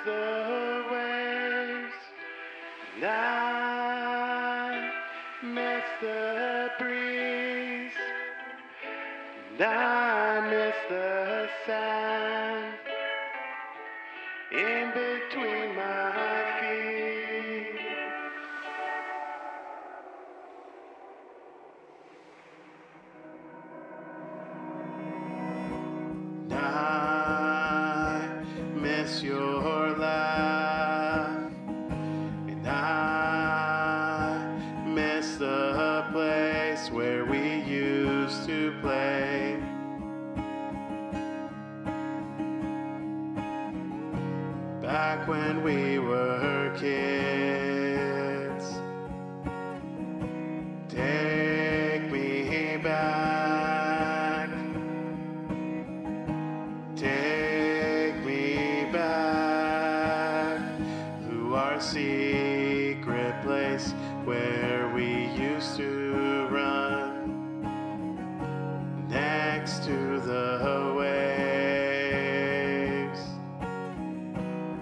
the waves, and I miss the breeze, and I miss the sand in between my feet. I miss your laugh, and I miss the place where we used to play. Back when we were kids. Take me back. Take me back to our secret place where we used to run next to the waves.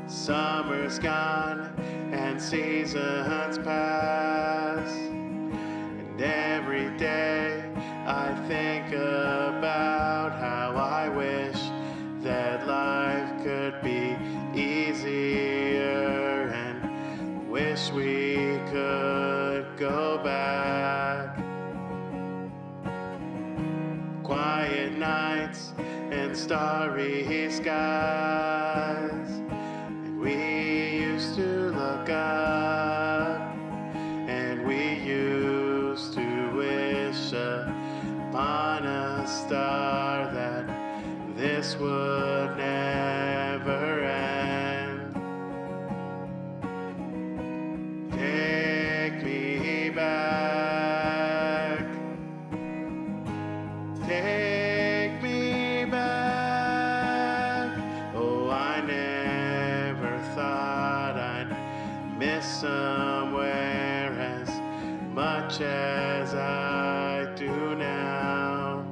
Summer's gone and seasons pass, and every day I think about how I wish that life could be easier, and wish we could go back. Quiet nights and starry skies, and we used to look up, and we used to wish upon a star that this would never end. Take me back. Take me back. Oh, I never thought I'd miss somewhere as much as I do now.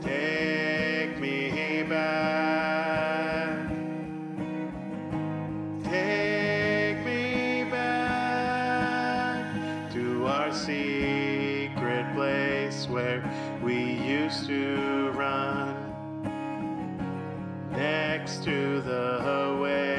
Take me back. Take me back to our secret place where we used to run next to the waves.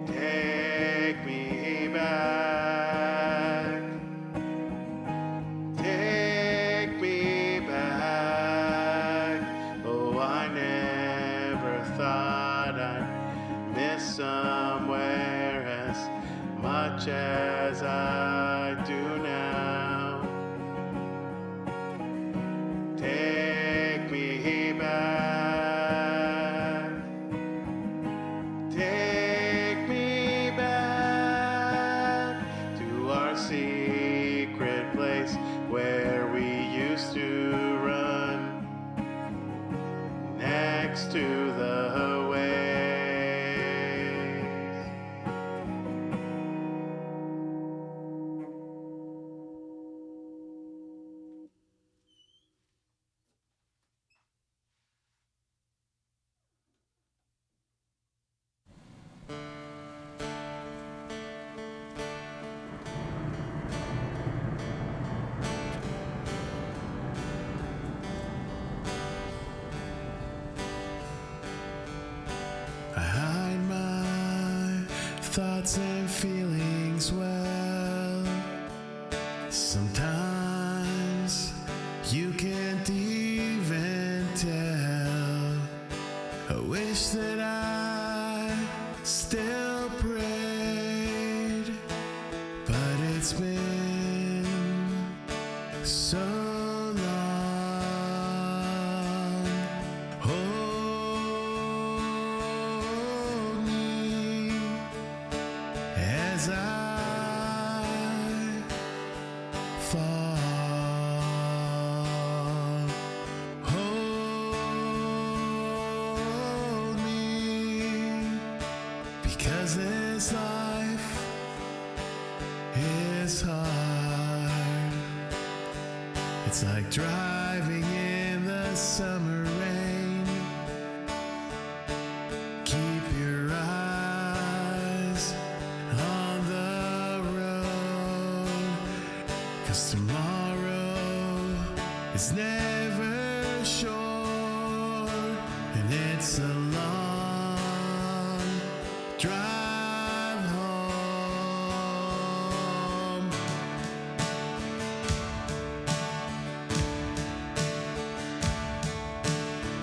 Take me back. Take me back. Oh, I never thought I'd miss somewhere as much as I do now. Take me back. Take me back to our secret place where we used to run next to the waves. I hide my thoughts and feelings well. Sometimes you can't even tell. I wish that I still prayed, but it's been so long. Hold me as I is hard. It's like driving in the summer rain. Keep your eyes on the road, 'cause tomorrow is never sure, and it's a long drive home.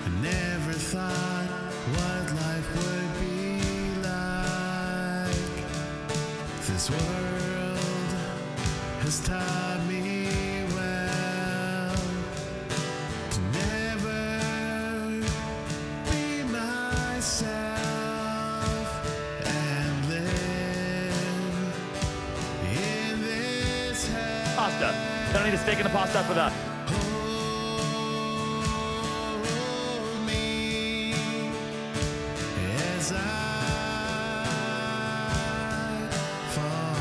I never thought what life would be like. This world has taught me well to never be myself and live in this hell. Pasta. Don't need a steak and a pasta for that. Hold me as I fall.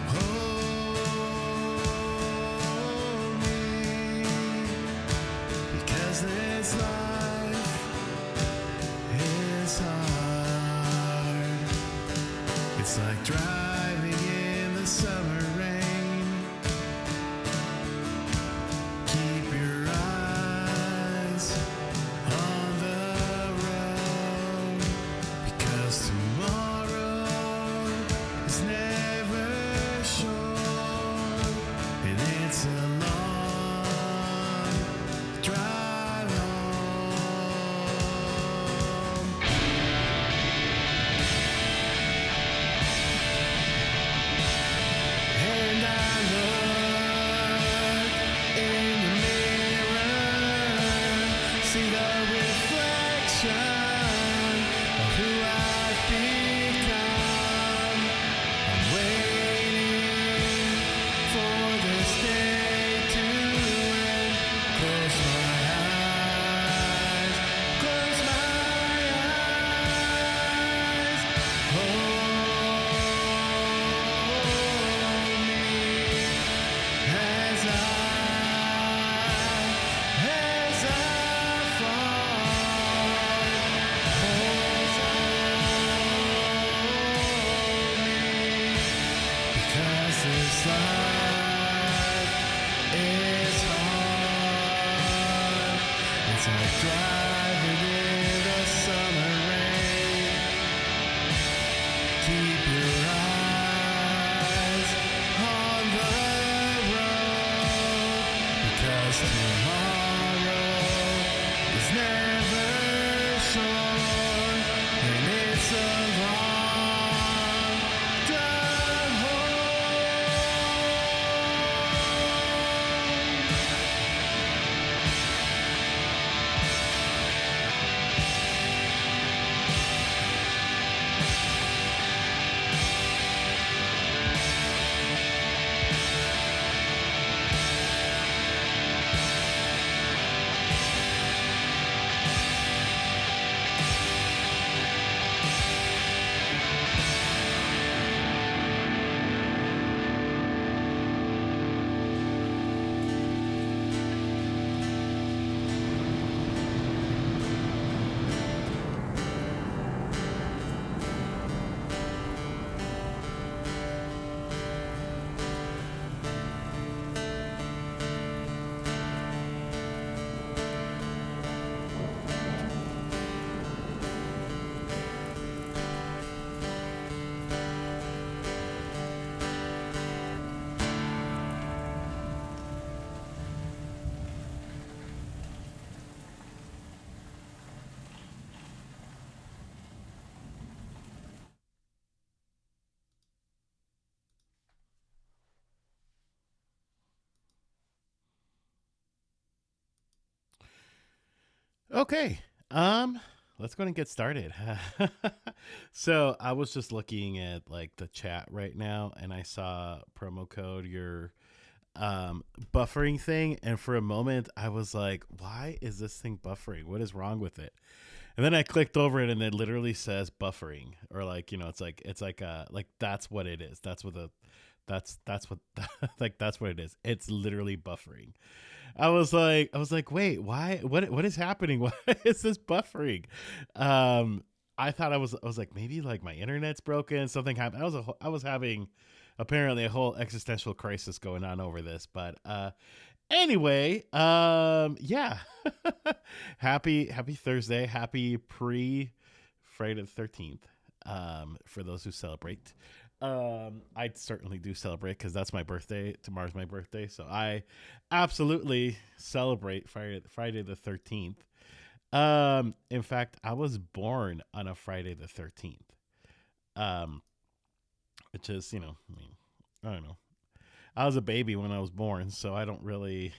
Hold me, because this life is hard. It's like driving in the summer rain. Keep your eyes on the road, because tomorrow is never sure, and it's a long drive home. And I look in the mirror, see the reflection of who I've become. I'm waiting for this day to end. Close my eyes, close my eyes. Hold me as I fall. Hold me, because this life is hard. It's like driving in the summer rain. Keep your eyes on the road, because tomorrow is never sure, and it's a long drive home. Okay. Let's go ahead and get started. So I was just looking at like the chat right now, and I saw promo code your buffering thing, and for a moment I was like, why is this thing buffering? What is wrong with it? And then I clicked over it, and it literally says buffering, or like, like that's what it is. That's what like that's what it is. It's literally buffering. I was like, wait, why? What is happening? Why is this buffering? Um, I was like, maybe like my internet's broken. Something happened. I was having apparently a whole existential crisis going on over this. But anyway, yeah. Happy Thursday. Happy pre Friday the 13th. For those who celebrate. I certainly do celebrate because that's my birthday. Tomorrow's my birthday, so I absolutely celebrate Friday the 13th. In fact, I was born on a Friday the 13th. Um, which is, I mean, I don't know. I was a baby when I was born, so I don't really,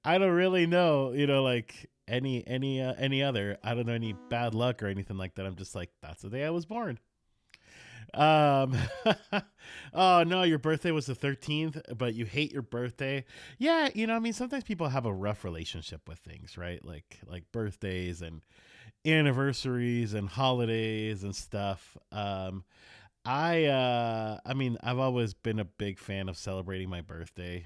I don't really know, like any other. I don't know any bad luck or anything like that. I'm just like, that's the day I was born. Um, oh no, your birthday was the 13th, but you hate your birthday. Yeah, I mean, sometimes people have a rough relationship with things, right? Like birthdays and anniversaries and holidays and stuff. I mean, I've always been a big fan of celebrating my birthday.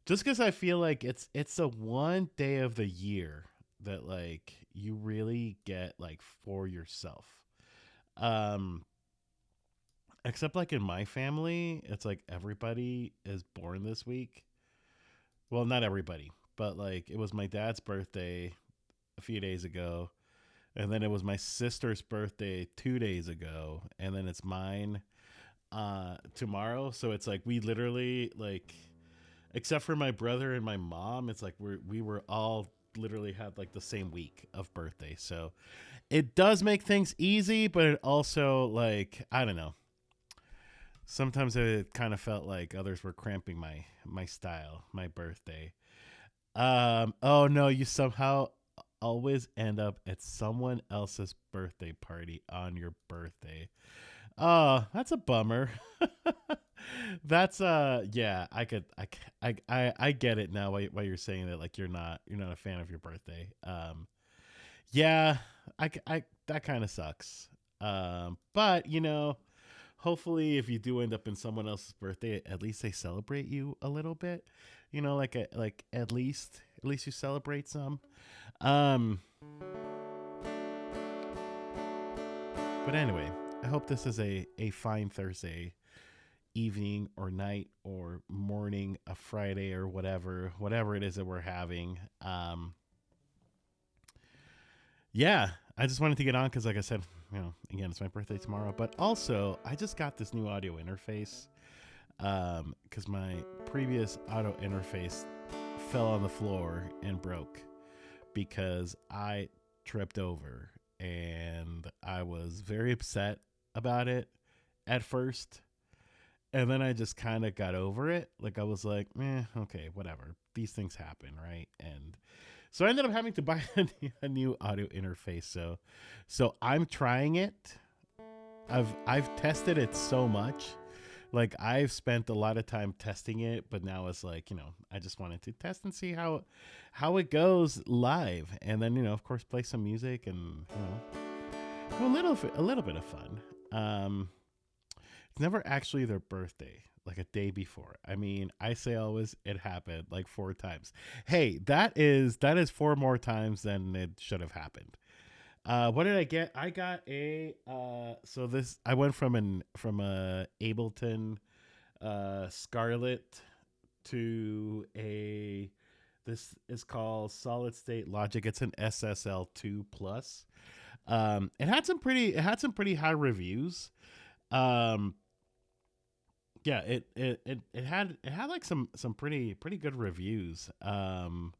Just because I feel like it's the one day of the year that like you really get like for yourself. Um, Except like in my family, it's like everybody is born this week. Well, not everybody, but like it was my dad's birthday a few days ago, and then it was my sister's birthday 2 days ago, and then it's mine tomorrow. So it's like we literally like, except for my brother and my mom, it's like we were all literally had like the same week of birthday. So it does make things easy, but it also like, I don't know, sometimes it kind of felt like others were cramping my style, my birthday. Oh no, you somehow always end up at someone else's birthday party on your birthday. Oh, that's a bummer. That's yeah, I get it now why you're saying that, like you're not a fan of your birthday. Yeah, I that kind of sucks. But hopefully if you do end up in someone else's birthday, at least they celebrate you a little bit. Like at least you celebrate some. Um but anyway, I hope this is a fine Thursday evening or night or morning, a Friday or whatever it is that we're having. Yeah, I just wanted to get on because, like I said, again, it's my birthday tomorrow. But also, I just got this new audio interface because my previous audio interface fell on the floor and broke because I tripped over, and I was very upset about it at first. And then I just kind of got over it. Like I was like, okay, whatever. These things happen, right? And so I ended up having to buy a new audio interface. So I'm trying it. I've tested it so much. Like I've spent a lot of time testing it, but now it's like, I just wanted to test and see how it goes live, and then of course play some music and have a little bit of fun. It's never actually their birthday, like a day before. I mean, I say always it happened like 4 times. Hey, that is 4 more times than it should have happened. What did I get? I got a so this I went from a Ableton Scarlett to a this is called Solid State Logic. It's an SSL2 plus. It had some pretty high reviews. Um, yeah, it had like some pretty good reviews. And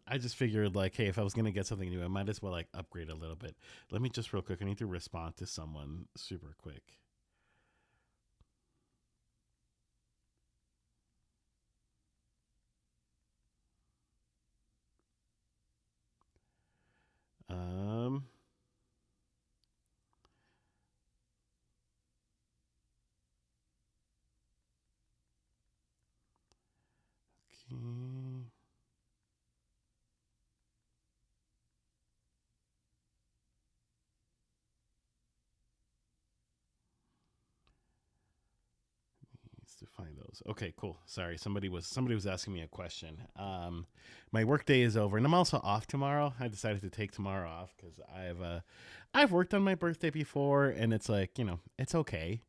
I just figured like, hey, if I was gonna get something new, I might as well like upgrade a little bit. Let me just real quick. I need to respond to someone super quick. Um. Okay. to find those. Okay, cool. Sorry, somebody was asking me a question. My work day is over, and I'm also off tomorrow. I decided to take tomorrow off because I've worked on my birthday before, and it's like it's okay,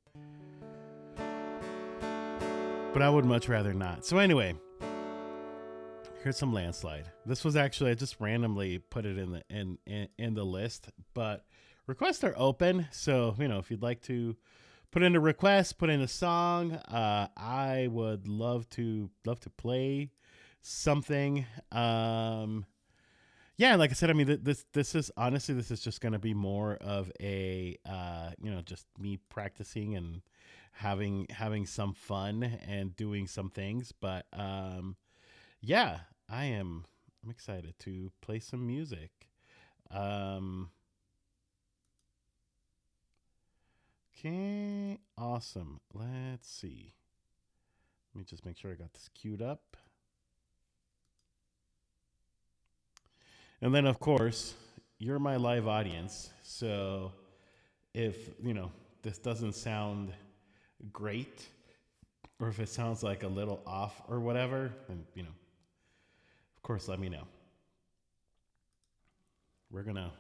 but I would much rather not. So anyway, here's some landslide. This was actually I just randomly put it in the list, but requests are open. So if you'd like to put in a request, put in a song, I would love to play something. Yeah, like I said, I mean this is honestly this is just gonna be more of a just me practicing and having some fun and doing some things, but yeah, I'm excited to play some music. Um, okay, awesome. Let's see. Let me just make sure I got this queued up. And then, of course, you're my live audience. So if, this doesn't sound great, or if it sounds like a little off or whatever, then, of course, let me know. We're gonna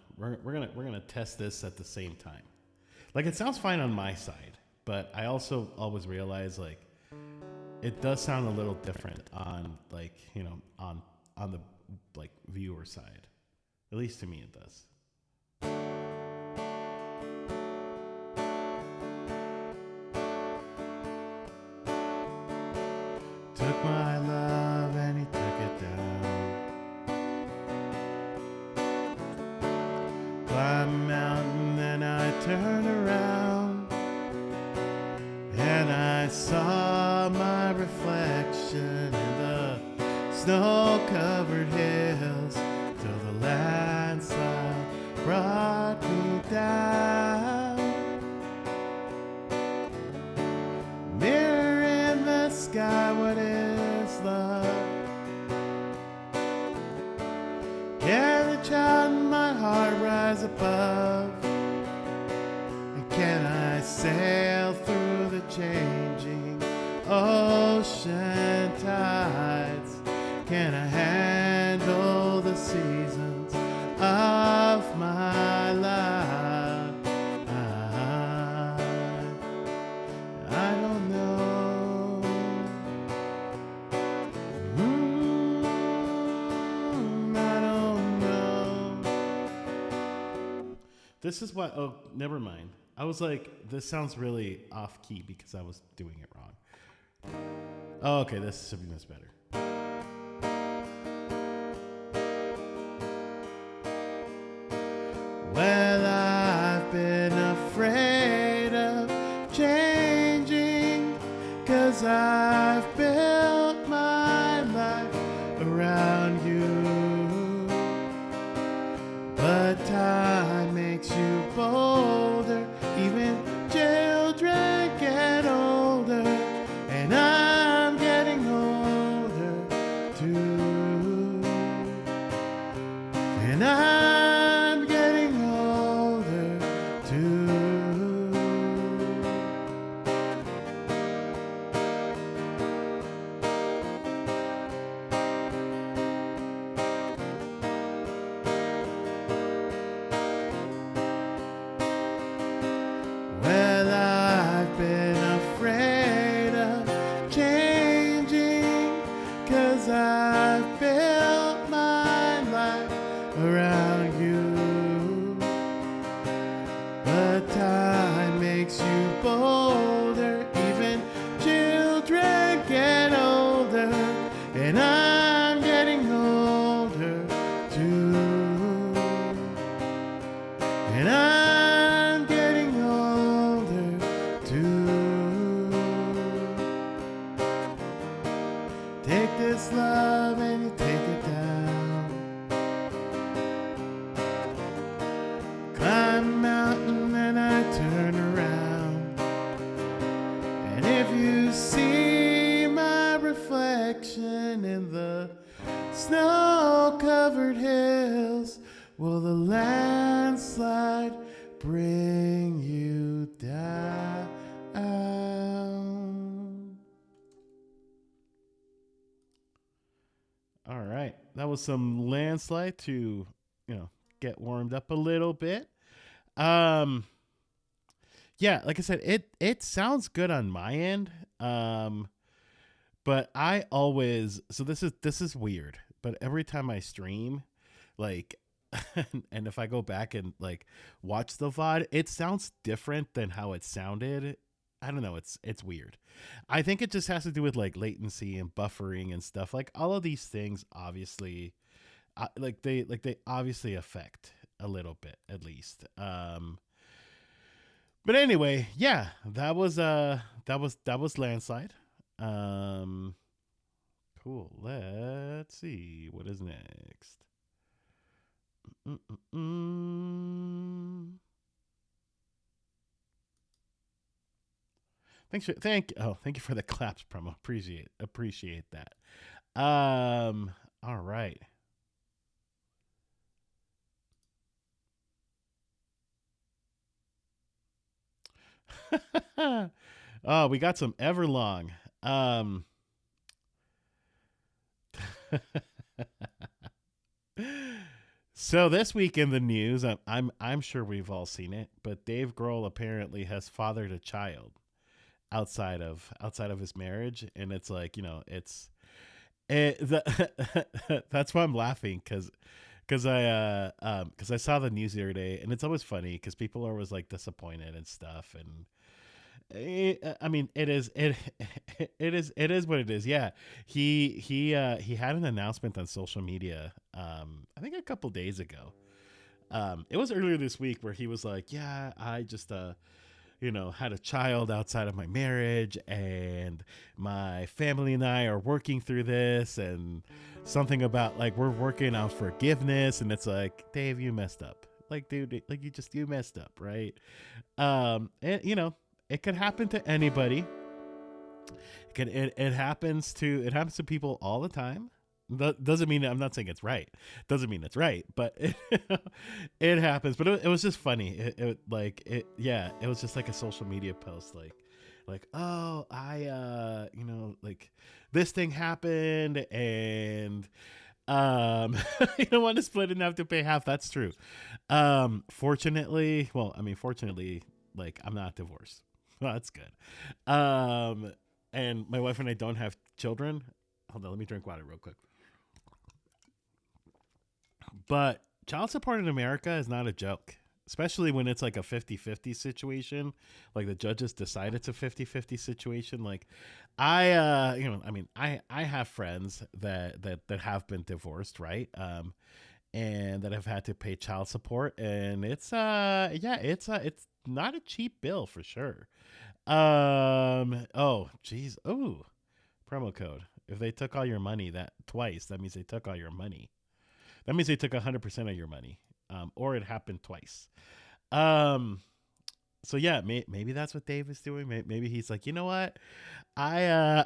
test this at the same time. Like it sounds fine on my side, but I also always realize like it does sound a little different on like on the like viewer side. At least to me it does. Took my love and he took it down. Climbed a mountain and I turned around and I saw my reflection in the snow-covered hills till the landslide brought me down. Mirror in the sky, what is love? Can the child in my heart rise above? And can I sail through the changing ocean tides? Can I handle the seasons of my life? I don't know. I don't know. This is what. Oh, never mind. I was like, this sounds really off key because I was doing it wrong. Oh, okay, this should be much better. Well, I've been afraid of changing, 'cause I've built my life around you. But time makes you bolder, even children get older, and I'm getting older too. And I'm getting older too. Well, I've been afraid of changing, 'cause I've built my life around you. But time makes you bolder, even children get older, and I'm getting older too. And I'm getting older too. Take this love and you take it down. Climb a mountain and I turn around. And if you see my reflection in the snow-covered hills, will the landslide bring you down? That was some landslide to, you know, get warmed up a little bit. Um, yeah, like I said, it sounds good on my end. But I always so this is weird. But every time I stream, like, and if I go back and like watch the VOD, it sounds different than how it sounded. I don't know. It's weird. I think it just has to do with like latency and buffering and stuff. Like all of these things, obviously, they obviously affect a little bit at least. But anyway, yeah, that was landslide. Um, cool. Let's see what is next. Mm-mm-mm. Thank you for the claps promo. Appreciate that. All right. Oh, we got some Everlong. Um, so this week in the news, I'm sure we've all seen it, but Dave Grohl apparently has fathered a child outside of his marriage, and it's like that's why I'm laughing because I saw the news the other day, and it's always funny because people are always like disappointed and stuff, and I mean, it is what it is. Yeah, he had an announcement on social media. I think a couple days ago. It was earlier this week where he was like, "Yeah, I just had a child outside of my marriage, and my family and I are working through this, and something about like we're working on forgiveness." And it's like, Dave, you messed up. Like, dude, like you messed up, right? And it could happen to anybody. It happens to people all the time. That doesn't mean, I'm not saying it's right. Doesn't mean it's right, but it happens. But it was just funny. Yeah, it was just like a social media post, like, oh, I like this thing happened, and you don't want to split it and have to pay half. That's true. Fortunately, like, I'm not divorced. Well, that's good. And my wife and I don't have children. Hold on, let me drink water real quick. But child support in America is not a joke, especially when it's like a 50-50 situation. Like the judges decide it's a 50-50 situation. Like I have friends that have been divorced, right? And that have had to pay child support, and it's not a cheap bill for sure. Oh, geez. Oh, promo code. If they took all your money that twice, that means they took all your money. That means they took 100% of your money, or it happened twice. Um, so yeah, maybe that's what Dave is doing. Maybe he's like, you know what, I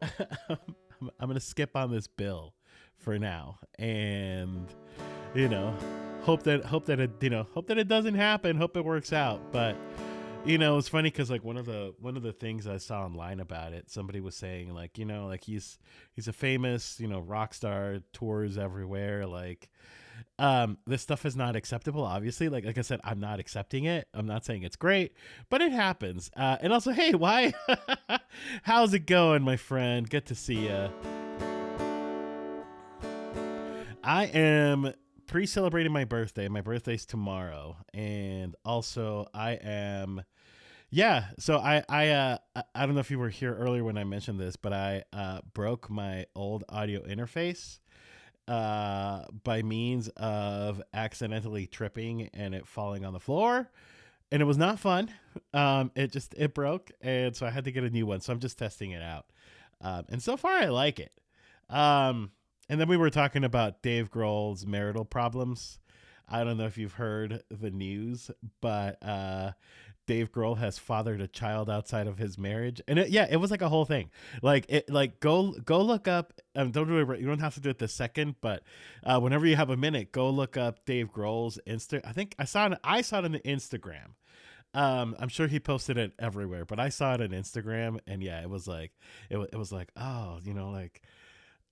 I'm gonna skip on this bill for now, and you know, hope that it doesn't happen. Hope it works out, but it's funny because like one of the things I saw online about it, somebody was saying like, like he's a famous, rock star, tours everywhere. Like, this stuff is not acceptable. Obviously, like I said, I'm not accepting it. I'm not saying it's great, but it happens. And also, hey, why? How's it going, my friend? Good to see you. I am pre-celebrating my birthday. My birthday's tomorrow, and also I am. Yeah, so I don't know if you were here earlier when I mentioned this, but I broke my old audio interface by means of accidentally tripping and it falling on the floor, and it was not fun. It broke, and so I had to get a new one. So I'm just testing it out, and so far I like it. Um, and then we were talking about Dave Grohl's marital problems. I don't know if you've heard the news, but Dave Grohl has fathered a child outside of his marriage, and it was like a whole thing. Like go look up. Don't do it. You don't have to do it the second, but whenever you have a minute, go look up Dave Grohl's Insta. I think I saw it on the Instagram. I'm sure he posted it everywhere, but I saw it on Instagram, and yeah, it was like it was like, oh, like.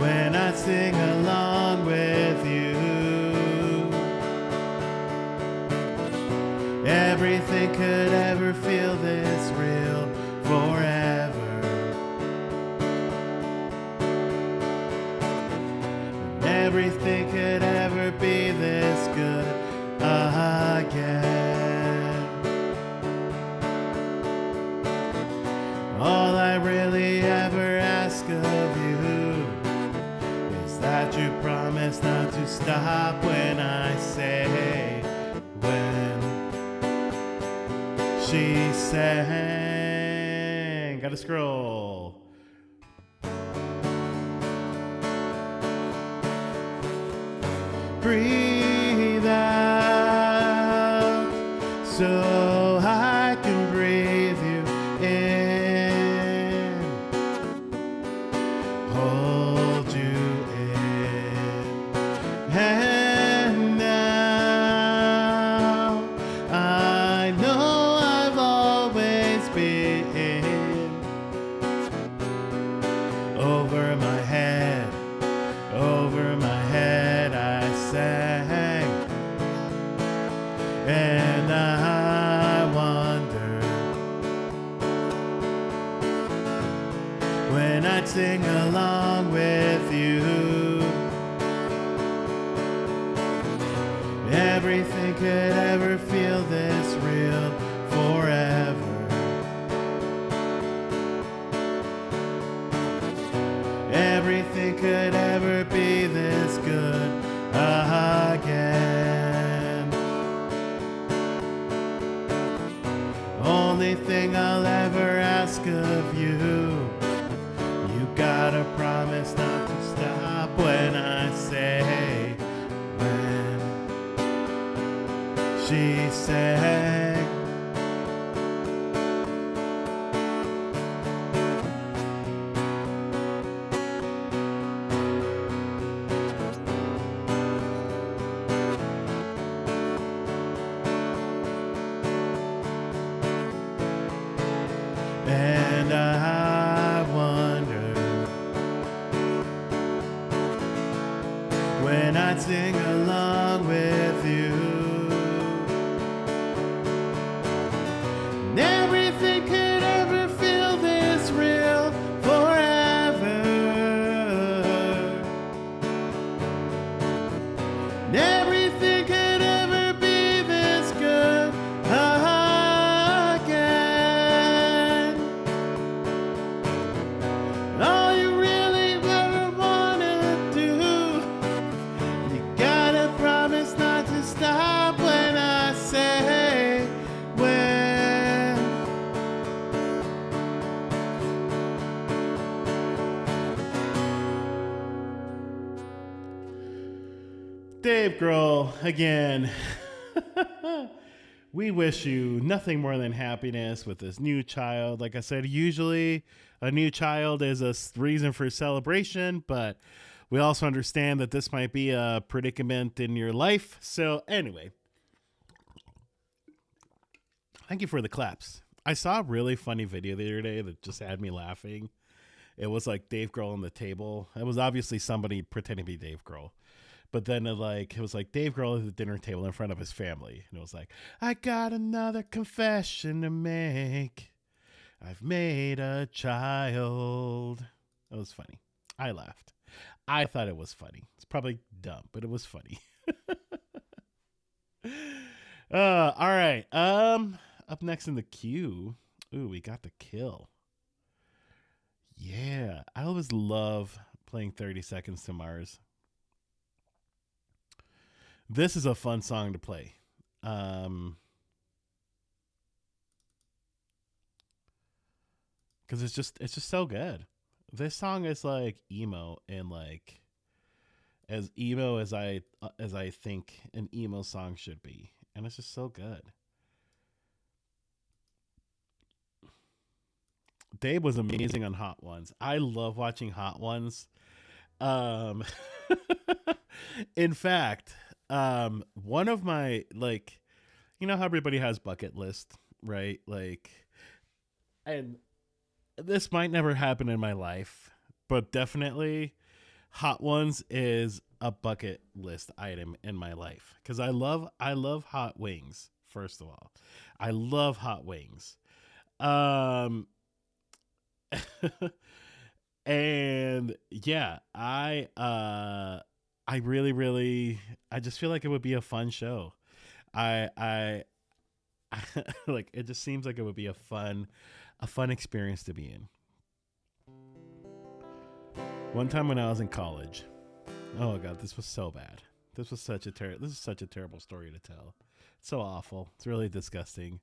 when I sing along with you. Everything could ever feel this real forever. Everything could ever be this good again. All I really ever ask of you is that you promise not to stop when I say when. She sang. Gotta scroll. Breathe out so I can breathe you in. Hold you in. And now I know I've always been over my head, I sang, and I wonder when I'd sing along with you. Everything could ever feel this real forever. Everything could ever be this good again. Only thing I'll ever ask of you, you gotta promise not to stop when I say when. She sang. And I wonder when I'd sing along with you. And everything could ever feel this real forever. And everything could ever be this good again. All you really ever wanna do, you gotta promise not to stop when I say when. Dave Grohl again. We wish you nothing more than happiness with this new child. Like I said, usually a new child is a reason for celebration, but we also understand that this might be a predicament in your life. So anyway, thank you for the claps. I saw a really funny video the other day that just had me laughing. It was like Dave Grohl on the table. It was obviously somebody pretending to be Dave Grohl. But then it was like Dave Grohl at the dinner table in front of his family. And it was like, I got another confession to make. I've made a child. That was funny. I laughed. I thought it was funny. It's probably dumb, but it was funny. All right. Up next in the queue. Ooh, we got the kill. Yeah. I always love playing 30 Seconds to Mars. This is a fun song to play. Because it's just so good. This song is like emo and like as emo as I think an emo song should be, and it's just so good. Dave was amazing on Hot Ones. I love watching Hot Ones. Um, in fact, one of my like, you know how everybody has bucket list, right? Like, and this might never happen in my life, but definitely hot ones is a bucket list item in my life because I love hot wings. First of all, I love hot wings. Um, and yeah, I really I just feel like it would be a fun show. I like it just seems like it would be a fun experience to be in. One time when I was in college, oh god, this was so bad. This is such a terrible story to tell. It's so awful. It's really disgusting.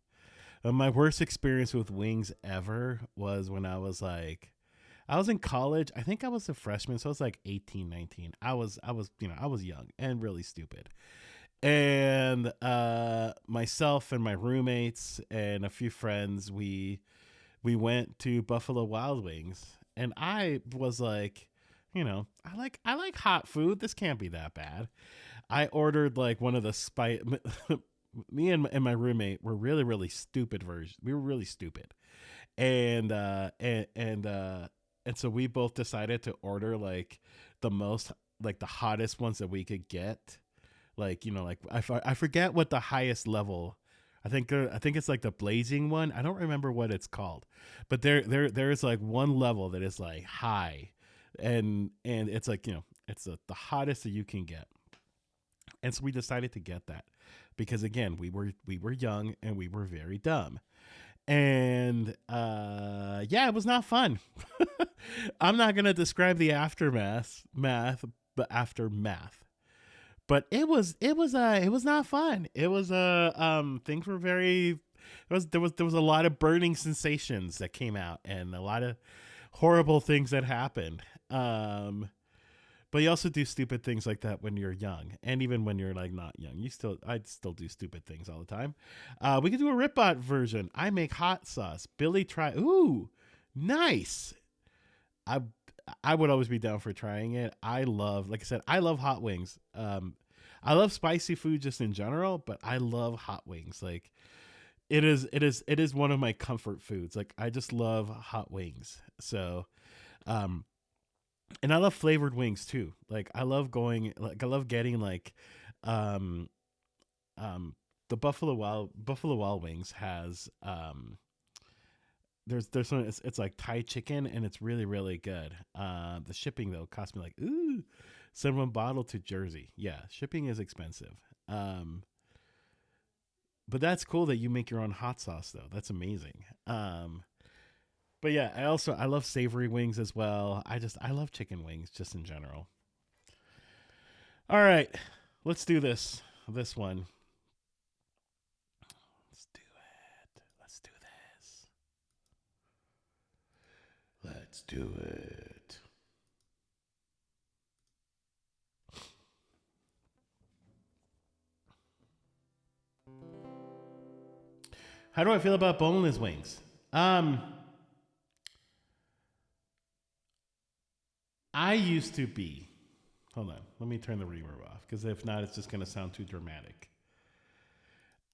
My worst experience with wings ever was when I was in college. I think I was a freshman, so I was like 18, 19. I was young and really stupid. And myself and my roommates and a few friends, we went to Buffalo Wild Wings, and I was like, I like hot food. This can't be that bad. I ordered like one of the spice. Me and my roommate were really stupid version. We were really stupid, and and so we both decided to order like the most like the hottest ones that we could get. Like like I forget what the highest level. I think it's like the blazing one. I don't remember what it's called, but there is like one level that is like high, and it's like it's the hottest that you can get. And so we decided to get that because again we were young and we were very dumb. And yeah, it was not fun. I'm not gonna describe the but aftermath. But it was not fun. It was things were very there was a lot of burning sensations that came out and a lot of horrible things that happened. But you also do stupid things like that when you're young, and even when you're like not young, I'd still do stupid things all the time. We could do a Ripbot version. I make hot sauce. Billy try. Ooh, nice. I I would always be down for trying it. Like I said, I love hot wings. I love spicy food just in general, but I love hot wings. Like it is one of my comfort foods. Like I just love hot wings. So, um, and I love flavored wings too. I love getting um, um, the Buffalo Wild Wings has there's some it's like Thai chicken and it's really good. The shipping though cost me like send one bottle to Jersey. Yeah, shipping is expensive. Um, but that's cool that you make your own hot sauce though. That's amazing. But yeah, I love savory wings as well. I love chicken wings just in general. All right, let's do this one. Let's do it. Let's do this. Let's do it. How do I feel about boneless wings? Um, I used to be. Hold on, let me turn the reverb off because if not, it's just gonna sound too dramatic.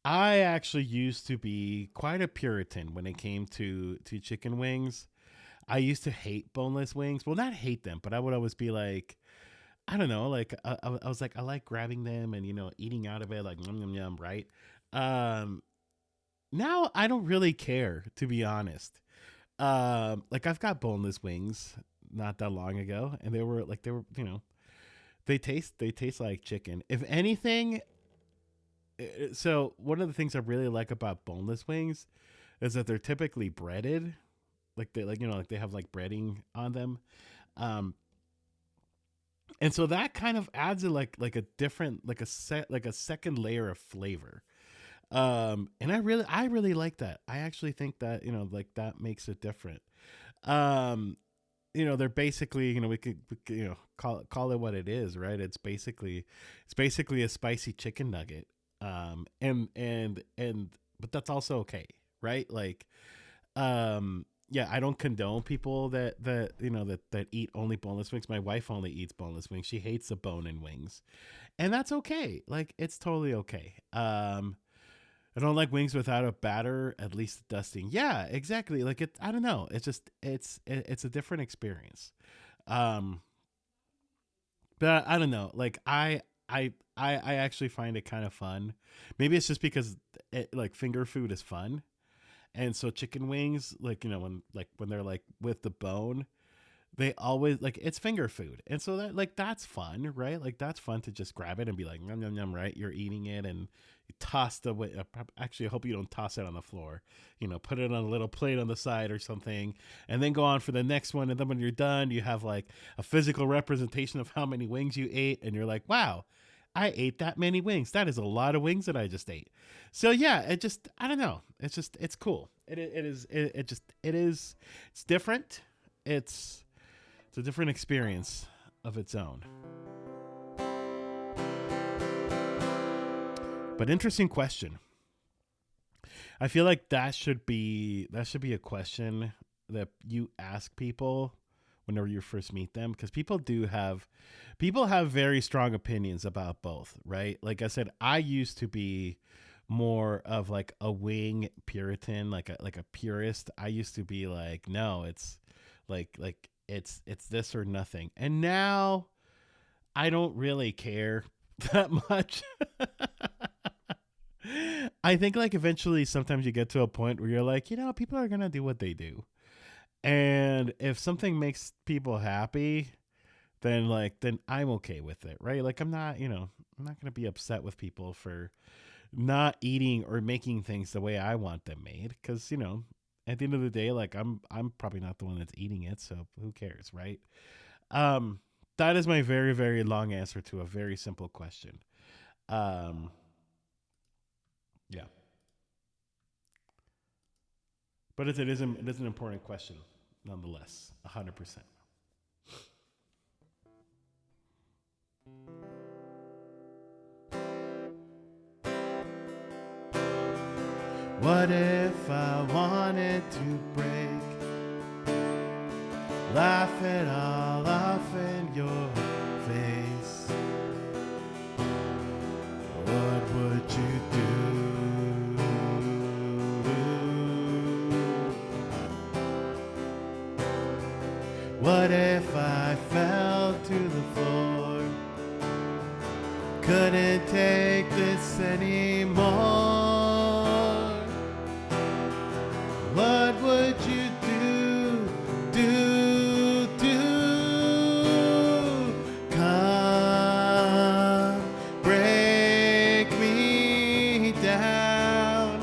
I actually used to be quite a Puritan when it came to chicken wings. I used to hate boneless wings. Well, not hate them, but I would always be like, I don't know, like I was like, I like grabbing them and eating out of it, like yum yum yum, right? Um, Now I don't really care, to be honest. Like I've got boneless wings not that long ago, and they were they taste like chicken. If anything, so one of the things I really like about boneless wings is that they're typically breaded, like like they have like breading on them, um, and so that kind of adds like a different like a second layer of flavor. And I really like that. I actually think that like that makes it different. Um, they're basically we could call it what it is, right? It's basically a spicy chicken nugget. And but that's also okay, right? Like yeah, I don't condone people that eat only boneless wings. My wife only eats boneless wings. She hates the bone in wings, and that's okay. Like it's totally okay. I don't like wings without a batter, at least dusting. Yeah, exactly. Like I don't know. It's just it's a different experience. Um, But I don't know. Like I actually find it kind of fun. Maybe it's just because like finger food is fun, and so chicken wings, like when they're like with the bone, they always like it's finger food, and so that's fun, right? Like that's fun to just grab it and be like yum yum yum, right? You're eating it and you toss the way. Actually, I hope you don't toss it on the floor. Put it on a little plate on the side or something, and then go on for the next one. And then when you're done, you have like a physical representation of how many wings you ate, and you're like, wow. I ate that many wings. That is a lot of wings that I just ate. So yeah, I don't know. It's cool. It's different. It's it's a different experience of its own. But interesting question. I feel like that should be a question that you ask people whenever you first meet them, because people have very strong opinions about both, right? Like I said, I used to be more of like a wing puritan, like a purist. I used to be like, no, it's it's this or nothing. And now I don't really care that much. I think like eventually sometimes you get to a point where you're like, people are going to do what they do. And if something makes people happy, then I'm okay with it, right? Like I'm not going to be upset with people for not eating or making things the way I want them made, cuz at the end of the day, like I'm probably not the one that's eating it, so who cares, right? Um that is my very very long answer to a very simple question. Um yeah. But it is an important question nonetheless. 100%. What if I wanted to break, laugh it all off in your face? What would you do? What if I fell to the floor? Couldn't take this anymore. What would you do? Come, break me down.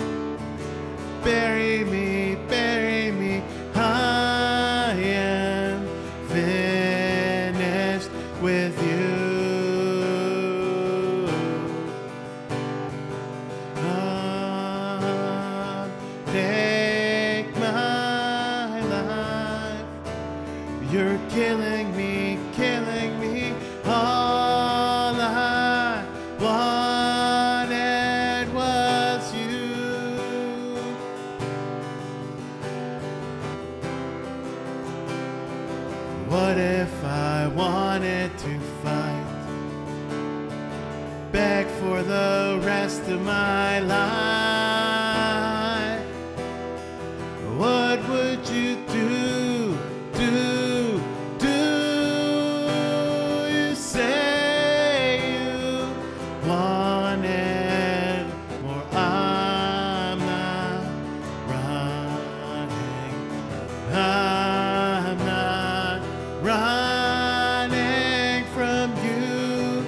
Bury me. I am finished with you. Take my life. You're killing me. All I wanted was you. What if I wanted to fight, beg for the rest of my life? What would you do? You say you wanted more. I'm not running. I'm not running from you.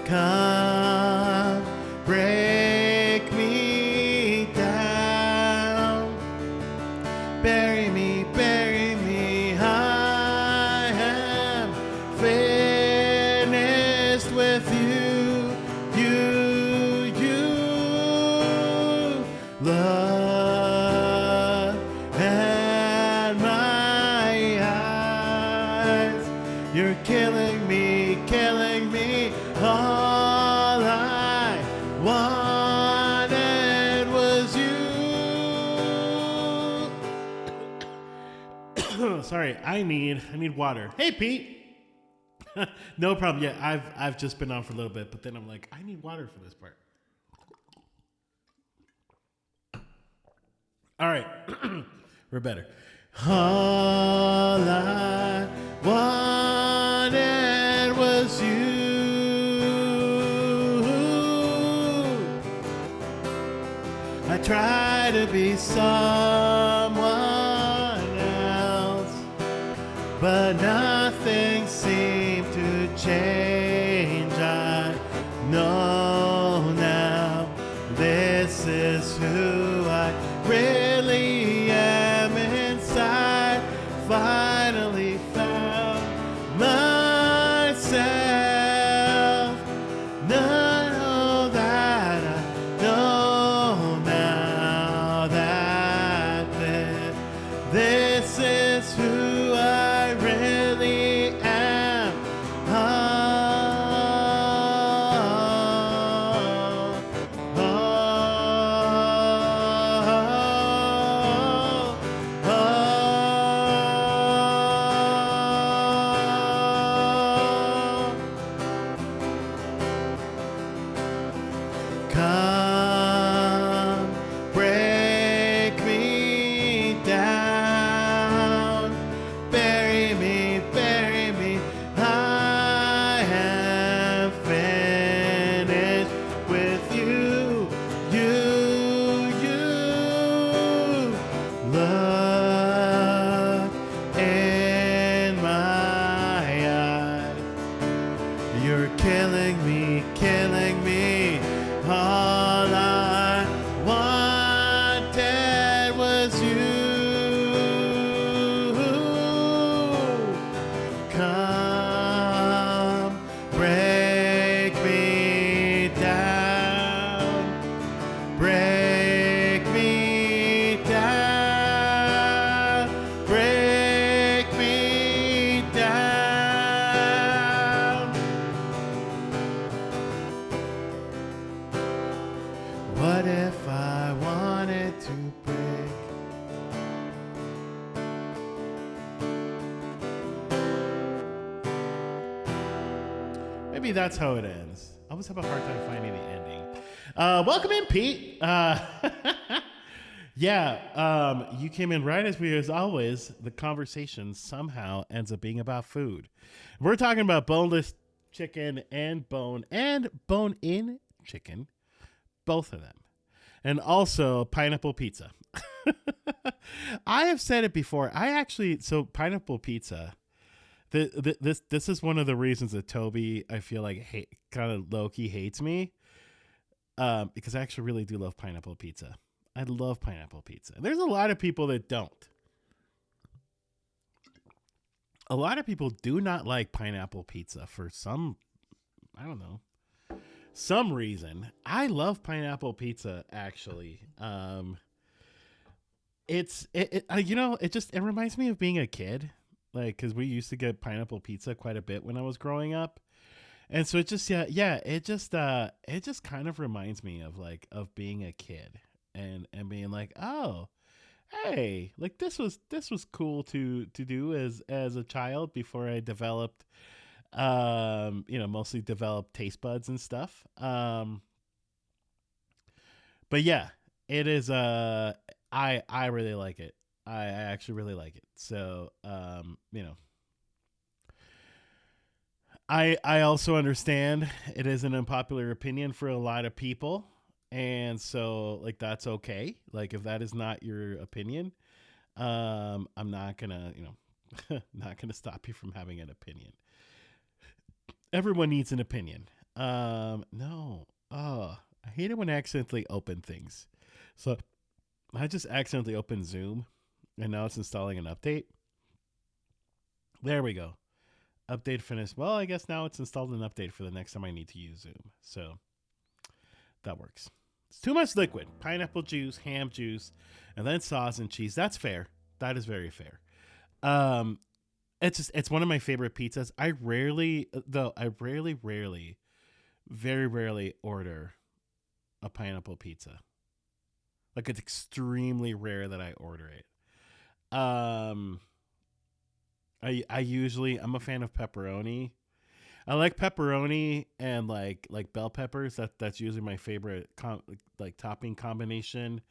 Come, break me down. Bury me. I am finished with you. Look at my eyes. You're killing me. All I wanted was you. Sorry, I need water. Hey, Pete. No problem. Yeah, I've just been on for a little bit, but then I'm like, I need water for this part. All right, we're better. All I wanted was you. I tried to be someone else, but nothing seemed to change. I know now this is who I really am inside. Finally found myself. Know that I know now that this is who I really am. Oh, oh, come, break me down, bury me, bury me. I am finished with you, you. Look in my eyes. You're killing me, killing me. All I wanted was you. Come, break me down, break me down, break me down. What if I wanted to break? Maybe that's how it ends. I always have a hard time finding the ending. Welcome in, Pete. Yeah, you came in right as always. The conversation somehow ends up being about food. We're talking about boneless chicken and bone-in chicken, both of them, and also pineapple pizza. I have said it before. So pineapple pizza. This is one of the reasons that Toby, I feel like, kind of low key hates me. Because I actually really do love pineapple pizza. I love pineapple pizza. There's a lot of people that don't. A lot of people do not like pineapple pizza for some, I don't know, some reason. I love pineapple pizza actually. It reminds me of being a kid, like because we used to get pineapple pizza quite a bit when I was growing up, and so it just kind of reminds me of being a kid and being like, oh, hey, like this was cool to do as a child before I developed mostly developed taste buds and stuff. But yeah, it is I really like it. I actually really like it. So, I also understand it is an unpopular opinion for a lot of people. And so like that's okay. Like if that is not your opinion, I'm not gonna, not gonna stop you from having an opinion. Everyone needs an opinion. No. Oh, I hate it when I accidentally open things. So I just accidentally opened Zoom and now it's installing an update. There we go. Update finished. Well, I guess now it's installed an update for the next time I need to use Zoom. So that works. It's too much liquid. Pineapple juice, ham juice, and then sauce and cheese. That's fair. That is very fair. Um, it's one of my favorite pizzas. Very rarely order a pineapple pizza. Like it's extremely rare that I order it. Um, I'm a fan of pepperoni. I like pepperoni and like bell peppers. That's usually my favorite like topping combination.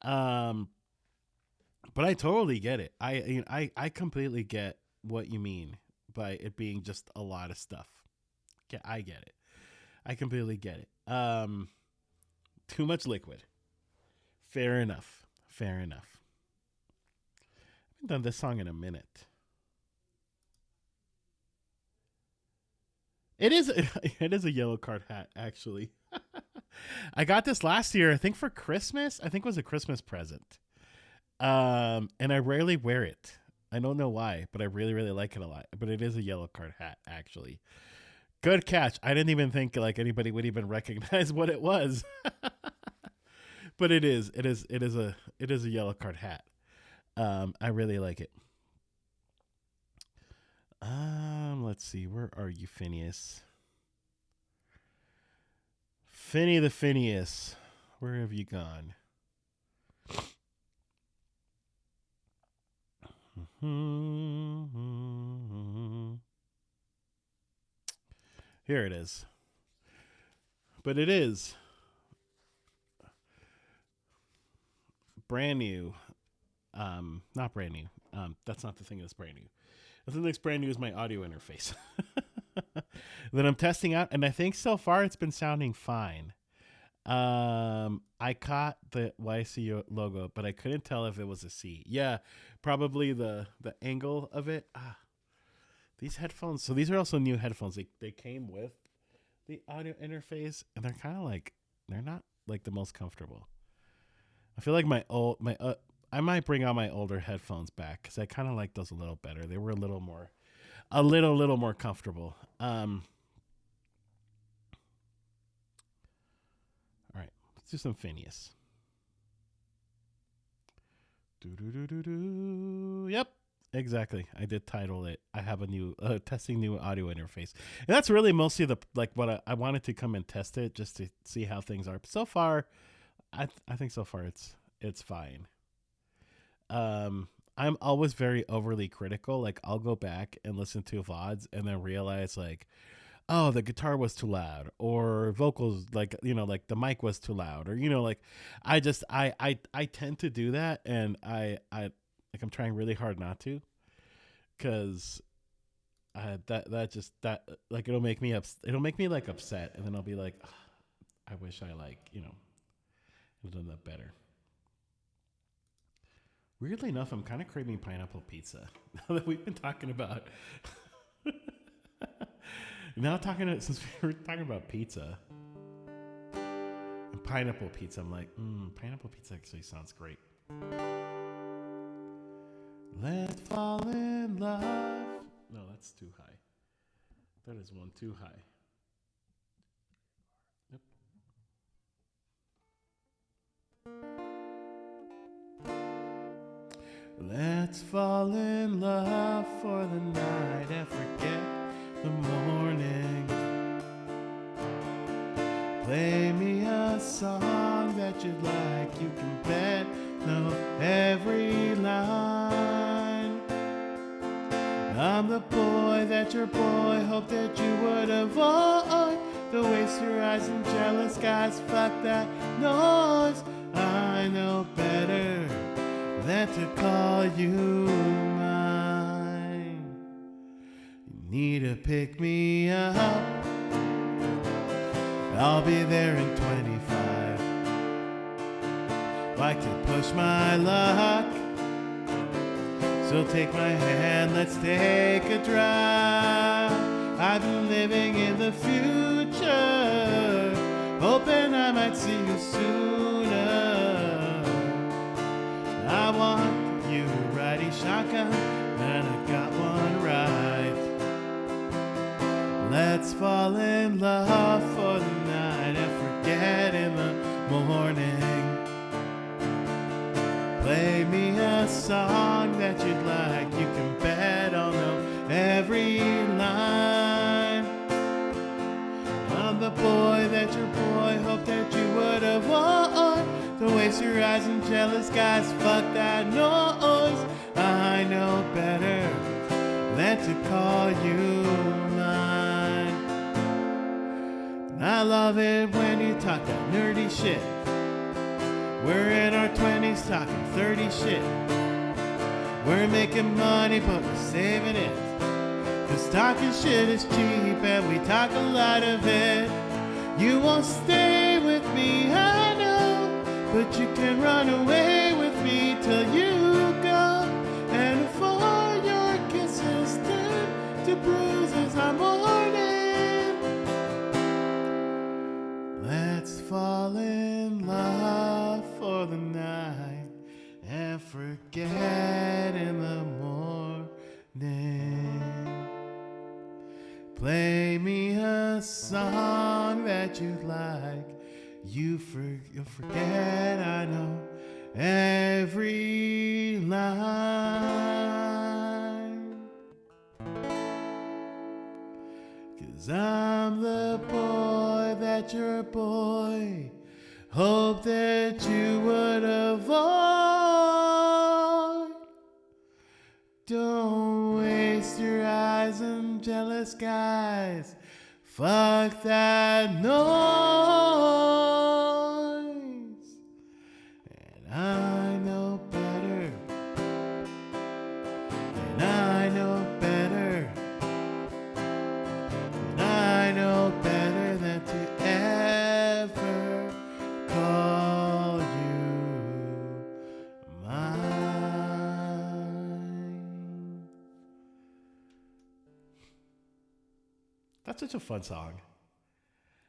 Um, But I totally get it. I completely get what you mean by it being just a lot of stuff. I get it. I completely get it. Too much liquid. Fair enough. Fair enough. I haven't done this song in a minute. It is it is a yellow card hat actually. I got this last year, I think for Christmas. I think it was a Christmas present. And I rarely wear it. I don't know why, but I really, really like it a lot. But it is a yellow card hat, actually. Good catch. I didn't even think like anybody would even recognize what it was. But it is. It is a yellow card hat. I really like it. Let's see. Where are you, Phineas? Finny the Phineas. Where have you gone? Here it is. But it is brand new. Not brand new. That's not the thing that's brand new. The thing that's brand new is my audio interface that I'm testing out, and I think so far it's been sounding fine. I caught the YC logo, but I couldn't tell if it was a C. Yeah, probably the angle of it. These headphones. So these are also new headphones. They came with the audio interface, and they're kind of like they're not like the most comfortable. I feel like I might bring out my older headphones back because I kind of like those a little better. They were a little more comfortable. All right, let's do some Phineas. Yep, exactly. I did title it. I have a new testing new audio interface, and that's really mostly the like what I wanted to come and test it just to see how things are. But so far, I think so far it's fine. I'm always very overly critical. Like I'll go back and listen to VODs and then realize like, oh, the guitar was too loud, or vocals like like the mic was too loud, or like I tend to do that, and I like I'm trying really hard not to, because that like it'll make me like upset, and then I'll be like, "Ugh, I wish I like had done that better." Weirdly enough, I'm kind of craving pineapple pizza now that we've been talking about. Since we were talking about pizza and pineapple pizza, I'm like, pineapple pizza actually sounds great. Let's fall in love. No, that's too high. That is one too high. Yep. Let's fall in love for the night and forget the morning. Play me a song that you like. You can bet know every line. I'm the boy that your boy hoped that you would avoid. Don't waste your eyes and jealous guys. Fuck that noise. I know better than to call you mine. You need to pick me up. I'll be there in 25. Like to push my luck, so take my hand, let's take a drive. I've been living in the future, hoping I might see you sooner. I want you riding shotgun, and I got one right. Let's fall in love for the night and forget in the morning. Play me a song that you'd like. You can bet I'll know every line. I'm the boy that your boy hoped that you would avoid. Don't waste your eyes and jealous guys. Fuck that noise. I know better than to call you mine. I love it when you talk that nerdy shit. We're in our 20s talking 30 shit. We're making money, but we're saving it. Cause talking shit is cheap and we talk a lot of it. You won't stay with me, I know, but you can run away with me till you go. And for your kisses turn to bruises I'm mourning. Let's fall in love for the night and forget in the morning. Play me a song that you like. You'll forget I know every line. 'Cause I'm the boy that your boy hoped that you would avoid. Don't waste your eyes on jealous guys. Fuck that noise. And I know better. And I know better. And I know better than to ever call you mine. That's such a fun song.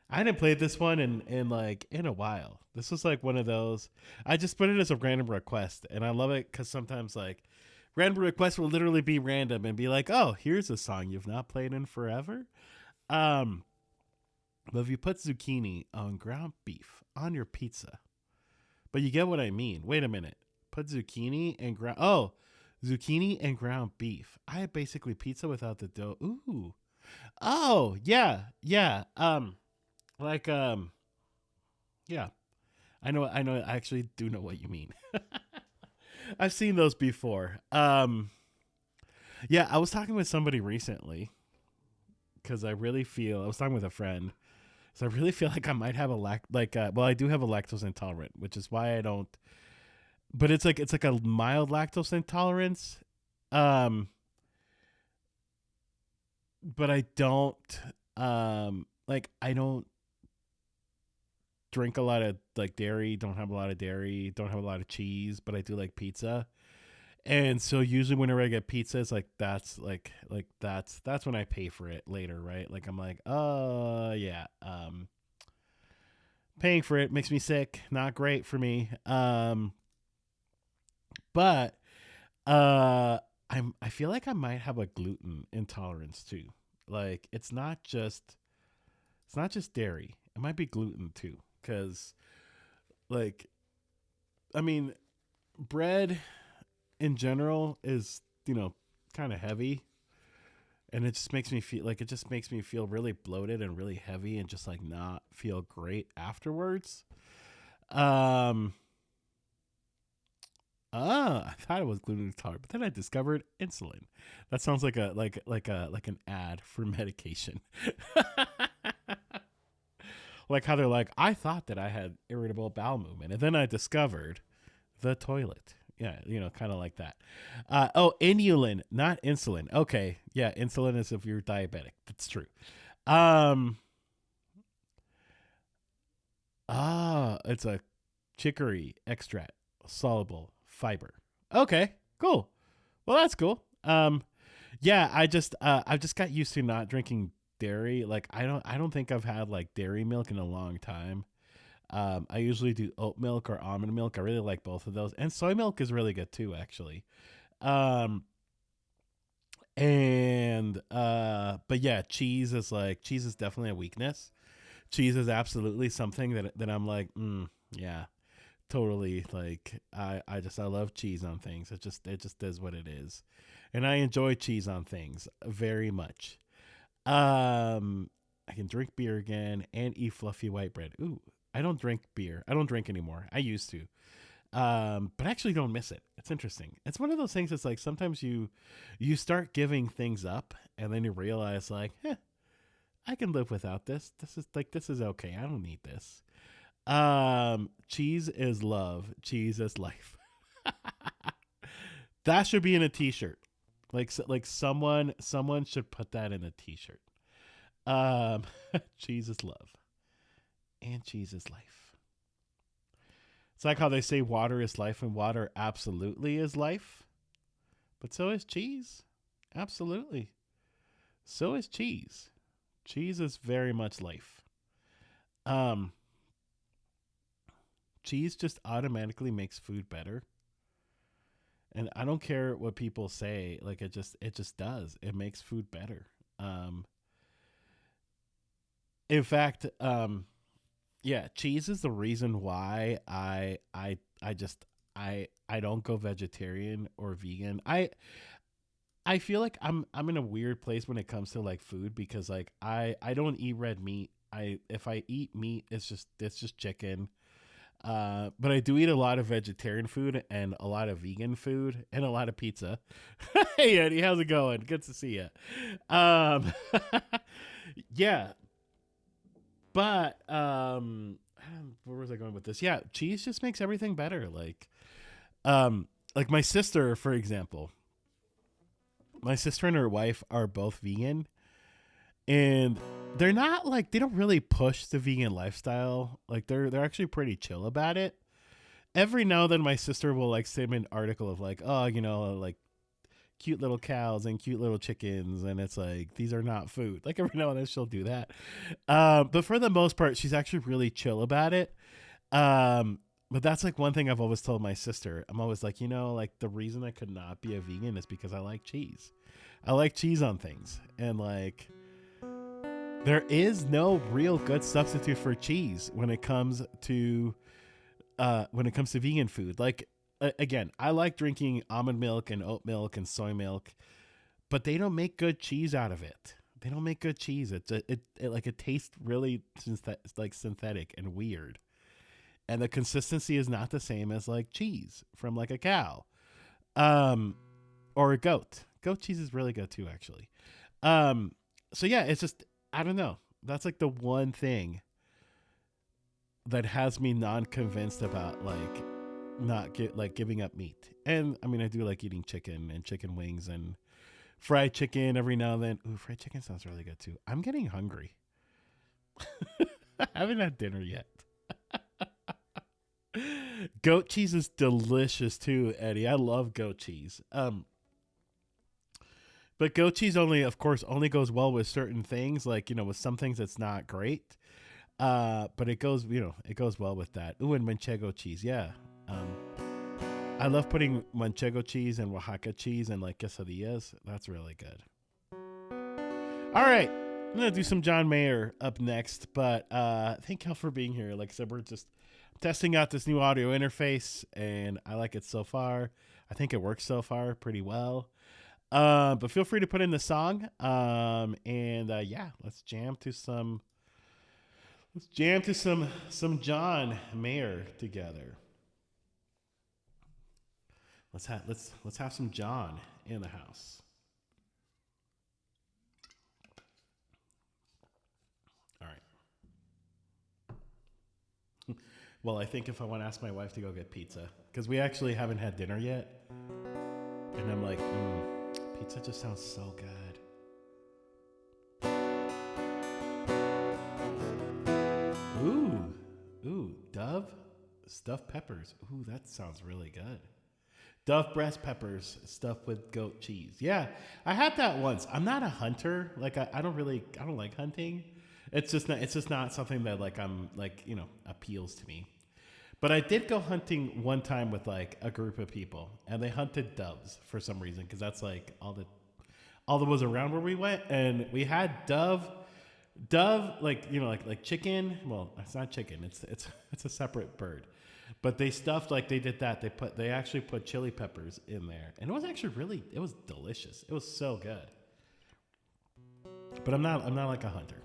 I hadn't played this one in a while. This was like one of those. I just put it as a random request, and I love it because sometimes like random requests will literally be random and be like, "Oh, here's a song you've not played in forever." Um, but if you put zucchini on ground beef on your pizza, but you get what I mean. Wait a minute. Put zucchini and zucchini and ground beef. I had basically pizza without the dough. Ooh. Oh yeah, yeah. Like yeah. I know I actually do know what you mean. I've seen those before. Yeah, I was talking with somebody recently cuz I was talking with a friend. So I really feel like I might have well, I do have a lactose intolerant, which is why I don't, but it's like a mild lactose intolerance. Um but I don't I don't drink a lot of like dairy, don't have a lot of dairy, don't have a lot of cheese, but I do like pizza. And so usually whenever I get pizza, it's that's when I pay for it later, right? Like I'm like, oh yeah, paying for it makes me sick, not great for me. But uh, I feel like I might have a gluten intolerance too. Like it's not just dairy. It might be gluten too, because like I mean bread in general is kind of heavy, and it just makes me feel really bloated and really heavy and just like not feel great afterwards. um I thought it was gluten intolerant, but then I discovered insulin. That sounds like an ad for medication. Like how they're like, I thought that I had irritable bowel movement, and then I discovered the toilet. Yeah, kind of like that. Inulin, not insulin. Okay, yeah, insulin is if you're diabetic. That's true. Um, it's a chicory extract, soluble fiber. Okay, cool. Well, that's cool. Yeah, I've just got used to not drinking dairy. Like I don't think I've had like dairy milk in a long time. I usually do oat milk or almond milk. I really like both of those, and soy milk is really good too, actually. Um, and but yeah, cheese is definitely a weakness. Cheese is absolutely something that I'm like, yeah, totally. Like I love cheese on things. It just is what it is, and I enjoy cheese on things very much. I can drink beer again and eat fluffy white bread. Ooh, I don't drink beer. I don't drink anymore. I used to. But I actually don't miss it. It's interesting. It's one of those things that's like sometimes you start giving things up and then you realize like, I can live without this. This is okay. I don't need this. Cheese is love. Cheese is life. That should be in a T-shirt. Like someone should put that in a T-shirt. Um, cheese is love, and cheese is life. It's like how they say water is life, and water absolutely is life. But so is cheese. Absolutely. So is cheese. Cheese is very much life. Um, cheese just automatically makes food better. And I don't care what people say, like it just does. It makes food better. Um, in fact, yeah, cheese is the reason why I don't go vegetarian or vegan. I feel like I'm in a weird place when it comes to like food because like I don't eat red meat. I if I eat meat, it's just chicken. But I do eat a lot of vegetarian food and a lot of vegan food and a lot of pizza. Hey Eddie, how's it going? Good to see you. Um, yeah, but where was I going with this? Yeah, cheese just makes everything better. Um, like my sister, for example, my sister and her wife are both vegan, and they're not like they don't really push the vegan lifestyle. Like they're actually pretty chill about it. Every now and then, my sister will like send me an article of like, oh, like cute little cows and cute little chickens, and it's like these are not food. Like every now and then she'll do that, but for the most part, she's actually really chill about it. But that's like one thing I've always told my sister. I'm always like, like the reason I could not be a vegan is because I like cheese. I like cheese on things, and like there is no real good substitute for cheese when it comes to vegan food. Like again, I like drinking almond milk and oat milk and soy milk, but they don't make good cheese out of it. They don't make good cheese. It tastes really like synthetic and weird, and the consistency is not the same as like cheese from like a cow, um, or a goat. Goat cheese is really good too, actually. Um, so yeah, it's just I don't know. That's like the one thing that has me non-convinced about like not get like giving up meat. And I mean, I do like eating chicken and chicken wings and fried chicken every now and then. Ooh, fried chicken sounds really good too. I'm getting hungry. I haven't had dinner yet. Goat cheese is delicious too, Eddie. I love goat cheese. But goat cheese only, of course, only goes well with certain things. Like with some things, it's not great. But it goes well with that. Ooh, and manchego cheese, yeah. Um, I love putting manchego cheese and Oaxaca cheese and like quesadillas. That's really good. All right, I'm gonna do some John Mayer up next, but thank y'all for being here. Like I said, we're just testing out this new audio interface, and I like it so far. I think it works so far pretty well. But feel free to put in the song. And yeah, let's jam to some John Mayer together. Let's have some John in the house. All right. Well, I think if I want to ask my wife to go get pizza, because we actually haven't had dinner yet, and I'm like, pizza just sounds so good. Ooh, Dove stuffed peppers. Ooh, that sounds really good. Dove breast peppers stuffed with goat cheese. Yeah, I had that once. I'm not a hunter. Like I don't like hunting. It's just not something that like I'm like appeals to me. But I did go hunting one time with like a group of people, and they hunted doves for some reason because that's like all that was around where we went, and we had dove like like chicken. Well, it's not chicken. It's a separate bird, but they stuffed like they did that. They actually put chili peppers in there, and it was actually it was delicious. It was so good. But I'm not like a hunter.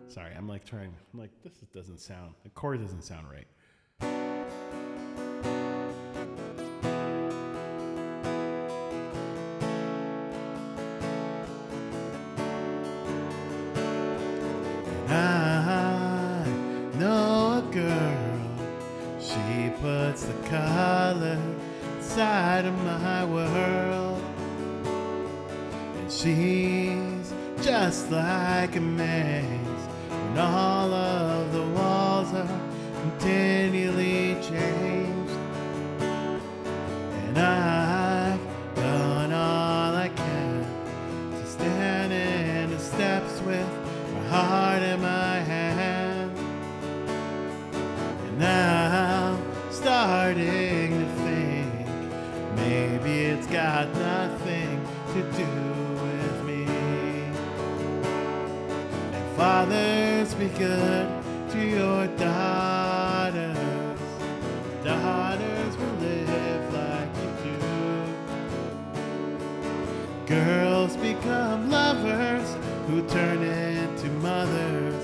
Sorry, I'm like this doesn't sound the chord doesn't sound right. She puts the color inside of my world. And she's just like a maze when all of the walls are continually changed. And I've done all I can to stand in the steps with my heart in my hand. And now starting to think maybe it's got nothing to do with me. And fathers, be good to your daughters. Daughters will live like you do. Girls become lovers who turn into mothers.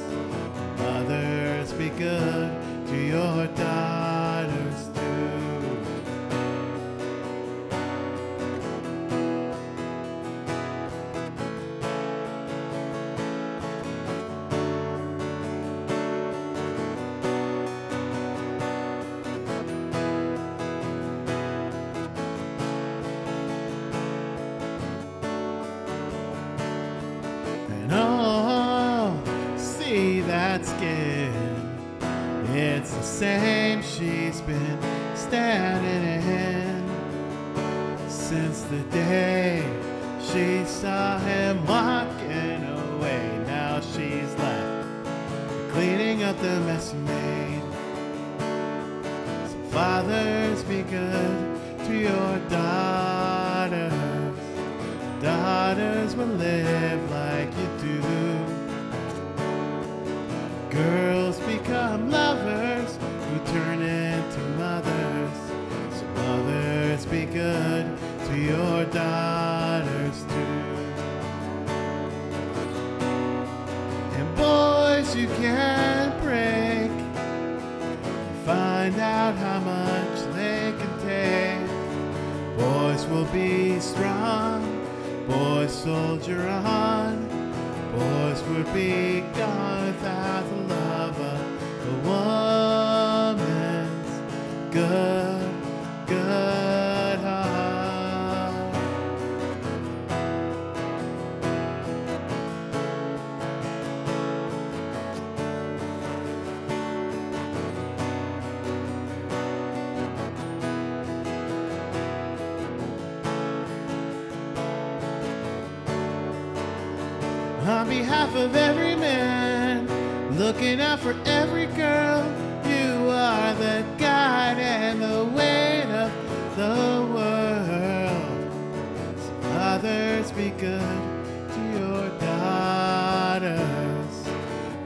Mothers, be good to your daughters too. And oh, see that skin. It's the same she's been standing in since the day she saw him walking away. Now she's left cleaning up the mess he made. So fathers, be good to your daughters. Daughters will live like you do. Girls become lovers who turn into mothers. So mothers, be good to your daughters too. And boys, you can't break. Find out how much they can take. Boys will be strong. Boys soldier on. Boys would be gone without the love of a woman's good, good heart. On behalf of every man, looking out for every girl, you are the guide and the weight of the world. So fathers, be good to your daughters.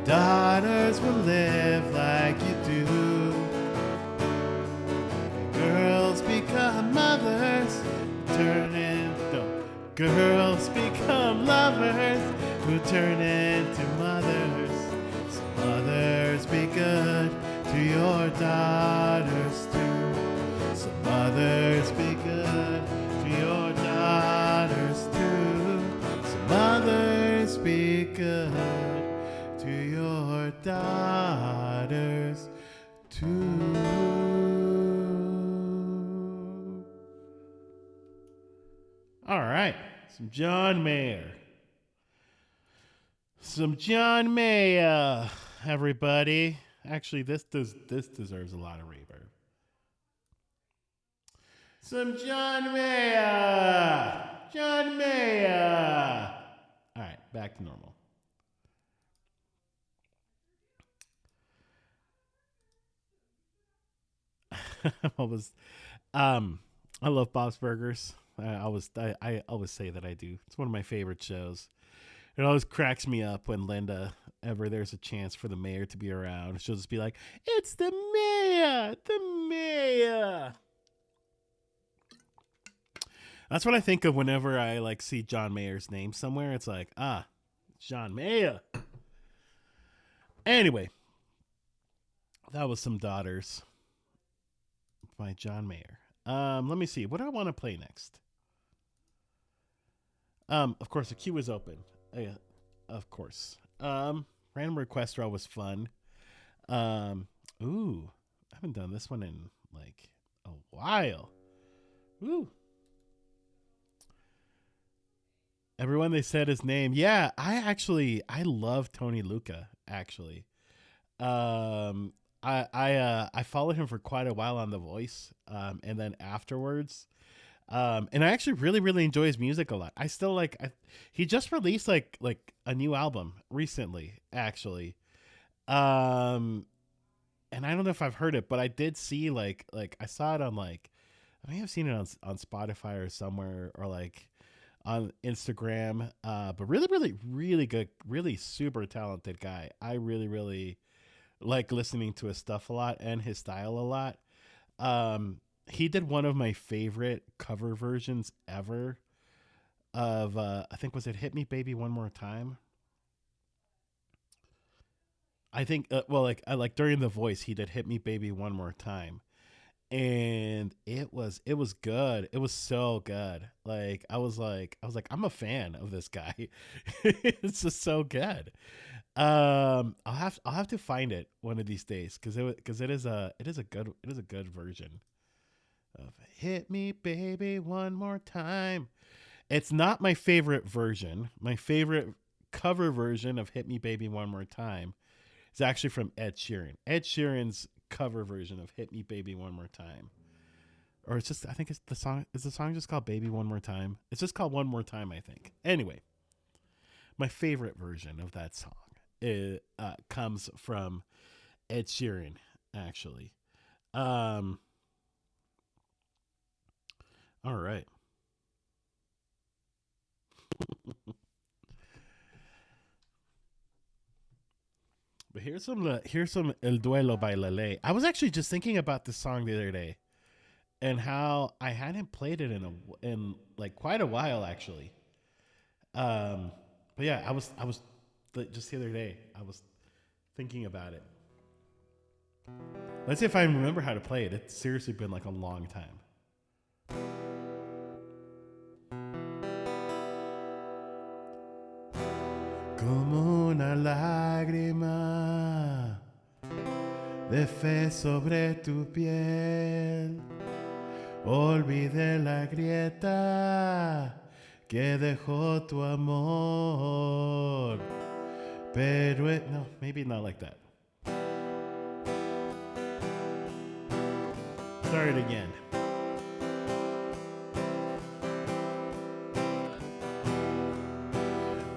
Daughters will live like you do. Girls become mothers, turn into girls become lovers who turn into mothers. So mothers, be good to your daughters too. So mothers, be good to your daughters too. So mothers, be good to your daughters too. All right, some John Mayer. Some John Mayer, everybody. Actually, this deserves a lot of reverb. Some John Mayer. John Mayer. All right, back to normal. What was I love Bob's Burgers. I always say that I do. It's one of my favorite shows. It always cracks me up when Linda ever there's a chance for the mayor to be around. She'll just be like, "It's the mayor, the mayor." That's what I think of whenever I like see John Mayer's name somewhere. It's like, John Mayer. Anyway, that was Some Daughters by John Mayer. Let me see. What do I want to play next? Of course, the queue is open. Yeah, of course. Random request row was fun. Ooh, haven't done this one in like a while. Woo. Everyone they said his name. Yeah, I love Tony Luca actually. Um I followed him for quite a while on The Voice. And then afterwards, and I actually really enjoy his music a lot. I still he just released like a new album recently actually. Um and I don't know if I've heard it, but I did see like I saw it on like I may have seen it on Spotify or somewhere or like on Instagram. But really good, really super talented guy. I really like listening to his stuff a lot and his style a lot. He did one of my favorite cover versions ever of I think was it "Hit Me Baby One More Time." I think well like I like during The Voice he did "Hit Me Baby One More Time." And it was good. It was so good. Like I was like I'm a fan of this guy. It's just so good. I'll have to find it one of these days because it is a good version of "Hit Me Baby One More Time." It's not my favorite version. My favorite cover version of "Hit Me Baby One More Time" is actually from Ed Sheeran. Ed Sheeran's cover version of "Hit Me Baby One More Time." Or it's just I think it's the song is the song just called "Baby One More Time." It's just called "One More Time," I think. Anyway, my favorite version of that song comes from Ed Sheeran actually. Um all right. But here's some El Duelo by Lele. I was actually just thinking about this song the other day and how I hadn't played it in like quite a while actually. Um, but yeah, I was just the other day I was thinking about it. Let's see if I remember how to play it. It's seriously been like a long time. Como una lágrima de fe sobre tu piel, olvidé la grieta que dejó tu amor. Pero no, maybe not like that. Start it again.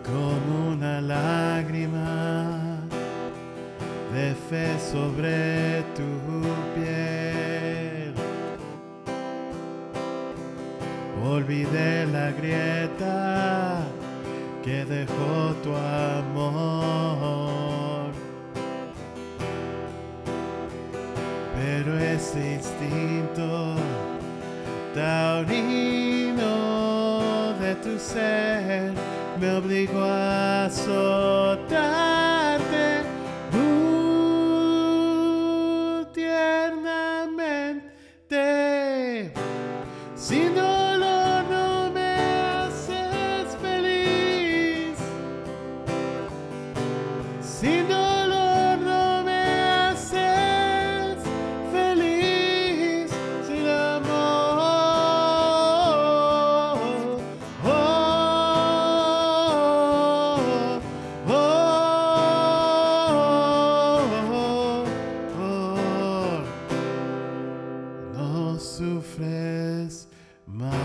Como una lágrima de fe sobre tu piel, olvidé la grieta que dejó tu amor. Pero ese instinto taurino de tu ser me obligó a azotarte tiernamente. Sin dolor no me haces feliz. Sin dolor no me haces feliz. Sin amor. Oh, oh, oh, no sufres más.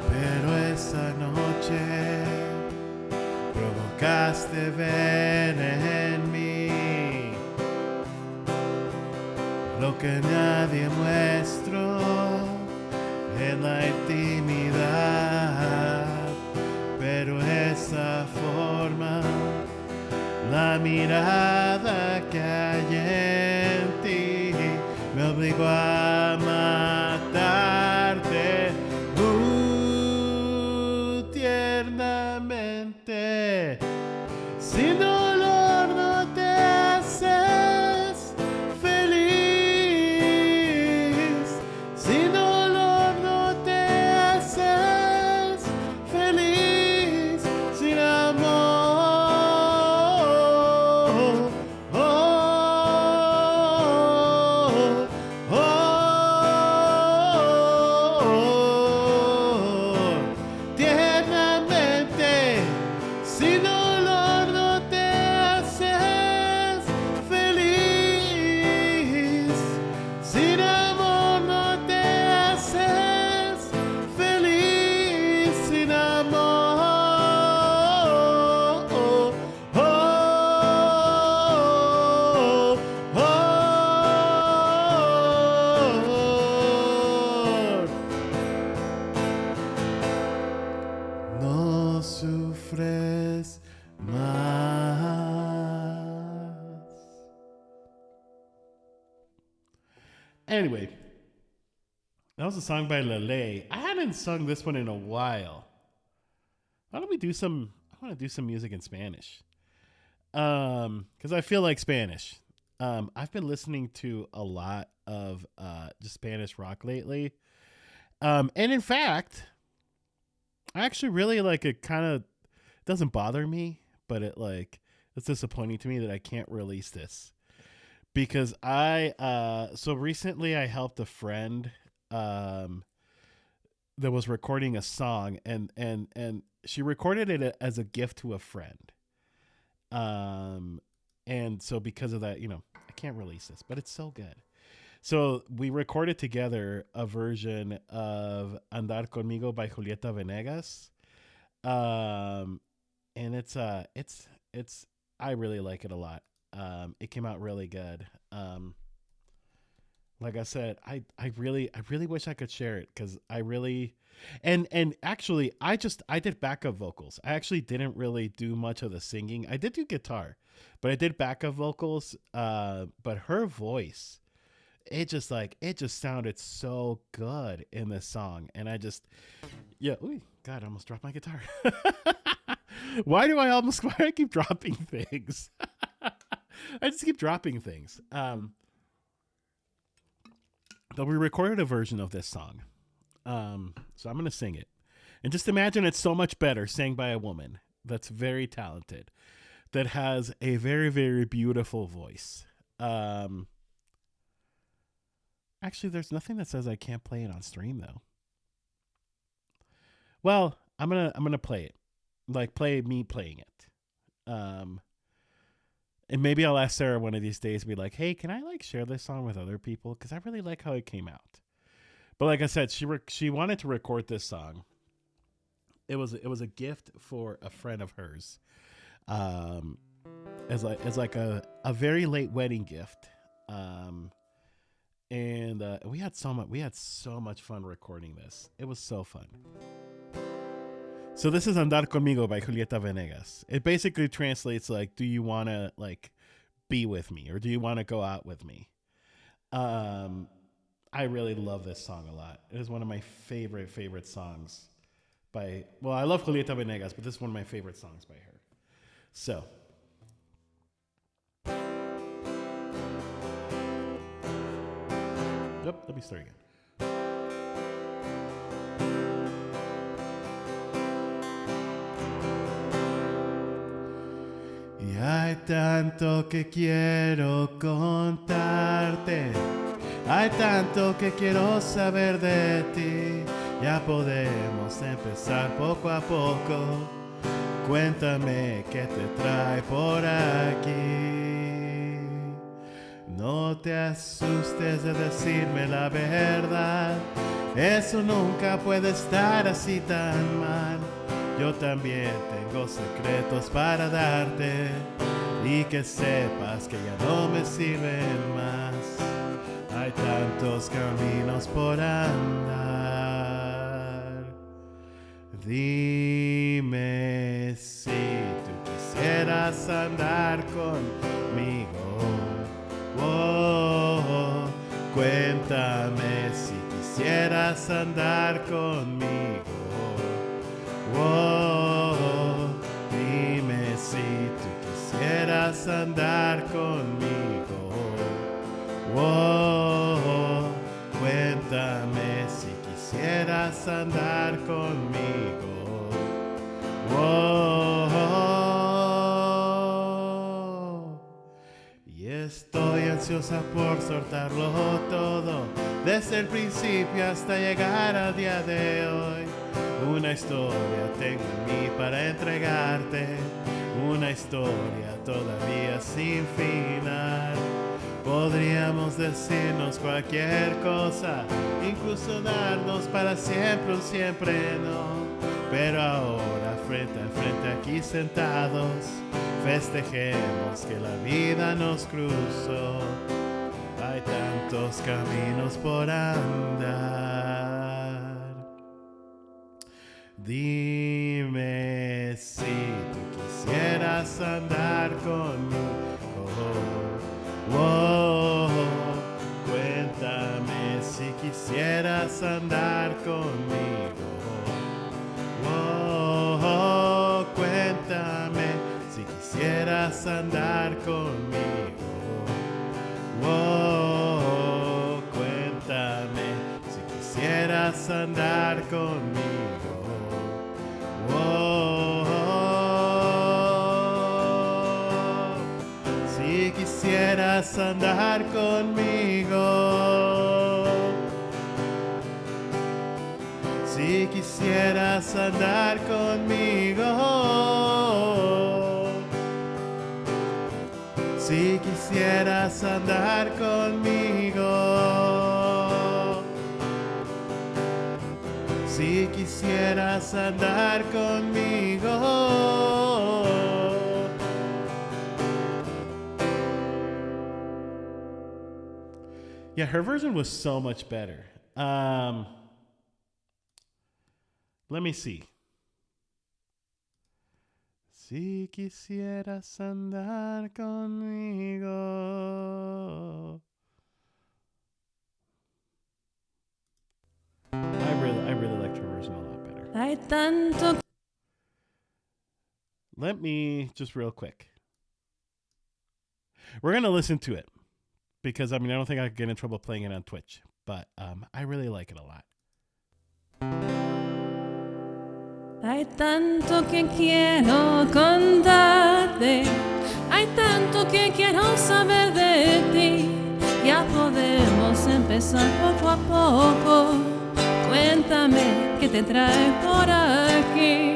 Pero esa noche provocaste ver en mí lo que nadie muestro en la intimidad. Pero esa forma, la mirada que hay en ti, me obligó a matarte tiernamente. Sin dolor no te haces feliz. Anyway, that was a song by Lele. I hadn't sung this one in a while. Why don't we do some? I want to do some music in Spanish. Because I feel like Spanish. I've been listening to a lot of just Spanish rock lately. And in fact, I actually really like it. Kind of doesn't bother me, but it's disappointing to me that I can't release this because I so recently I helped a friend that was recording a song, and she recorded it as a gift to a friend. Um, and so because of that, I can't release this, but it's so good. So we recorded together a version of "Andar Conmigo" by Julieta Venegas. Um, and it's I really like it a lot. It came out really good. Like I said, I really wish I could share it because I really, and actually I did backup vocals. I actually didn't really do much of the singing. I did do guitar, but I did backup vocals. But her voice, it just sounded so good in this song, and yeah. Ooh, God, I almost dropped my guitar. Why do I keep dropping things? I just keep dropping things. But we recorded a version of this song. So I'm going to sing it. And just imagine it's so much better sang by a woman that's very talented, that has a very, very beautiful voice. Actually, there's nothing that says I can't play it on stream, though. Well, I'm gonna play it. Like, play me playing it. And maybe I'll ask Sarah one of these days, be like, "Hey, can I share this song with other people? Because I really like how it came out." But like I said, she wanted to record this song. It was a gift for a friend of hers, um, as a very late wedding gift, and we had so much fun recording this. It was so fun. So this is "Andar Conmigo" by Julieta Venegas. It basically translates like, "Do you want to be with me, or do you want to go out with me?" I really love this song a lot. It is one of my favorite songs I love Julieta Venegas, but this is one of my favorite songs by her. So, let me start again. Y hay tanto que quiero contarte, hay tanto que quiero saber de ti. Ya podemos empezar poco a poco. Cuéntame qué te trae por aquí. No te asustes de decirme la verdad, eso nunca puede estar así tan mal. Yo también tengo secretos para darte, y que sepas que ya no me sirven más. Hay tantos caminos por andar. Dime si tú quisieras andar conmigo. Oh, cuéntame si quisieras andar conmigo. Oh, dime si tú quisieras andar conmigo. Oh, cuéntame si quisieras andar conmigo. Oh, y estoy ansiosa por soltarlo todo, desde el principio hasta llegar al día de hoy. Una historia tengo en mí para entregarte, una historia todavía sin final. Podríamos decirnos cualquier cosa, incluso darnos para siempre un siempre no. Pero ahora frente a frente aquí sentados, festejemos que la vida nos cruzó. Hay tantos caminos por andar. Dime si tú quisieras andar conmigo. Oh, cuéntame quisieras andar conmigo. Oh, cuéntame si quisieras andar conmigo. Oh, cuéntame si quisieras andar conmigo. Oh, si quisieras andar conmigo. Si quisieras andar conmigo. Si quisieras andar conmigo. Si quisieras andar conmigo. Yeah, her version was so much better. Let me see. Si quisieras andar conmigo. I really liked her version a lot better. Hay tanto. Let me just real quick. We're gonna listen to it because I don't think I could get in trouble playing it on Twitch, but I really like it a lot. Hay tanto que quiero contarte, hay tanto que quiero saber de ti. Ya podemos empezar poco a poco. Cuéntame qué te trae por aquí.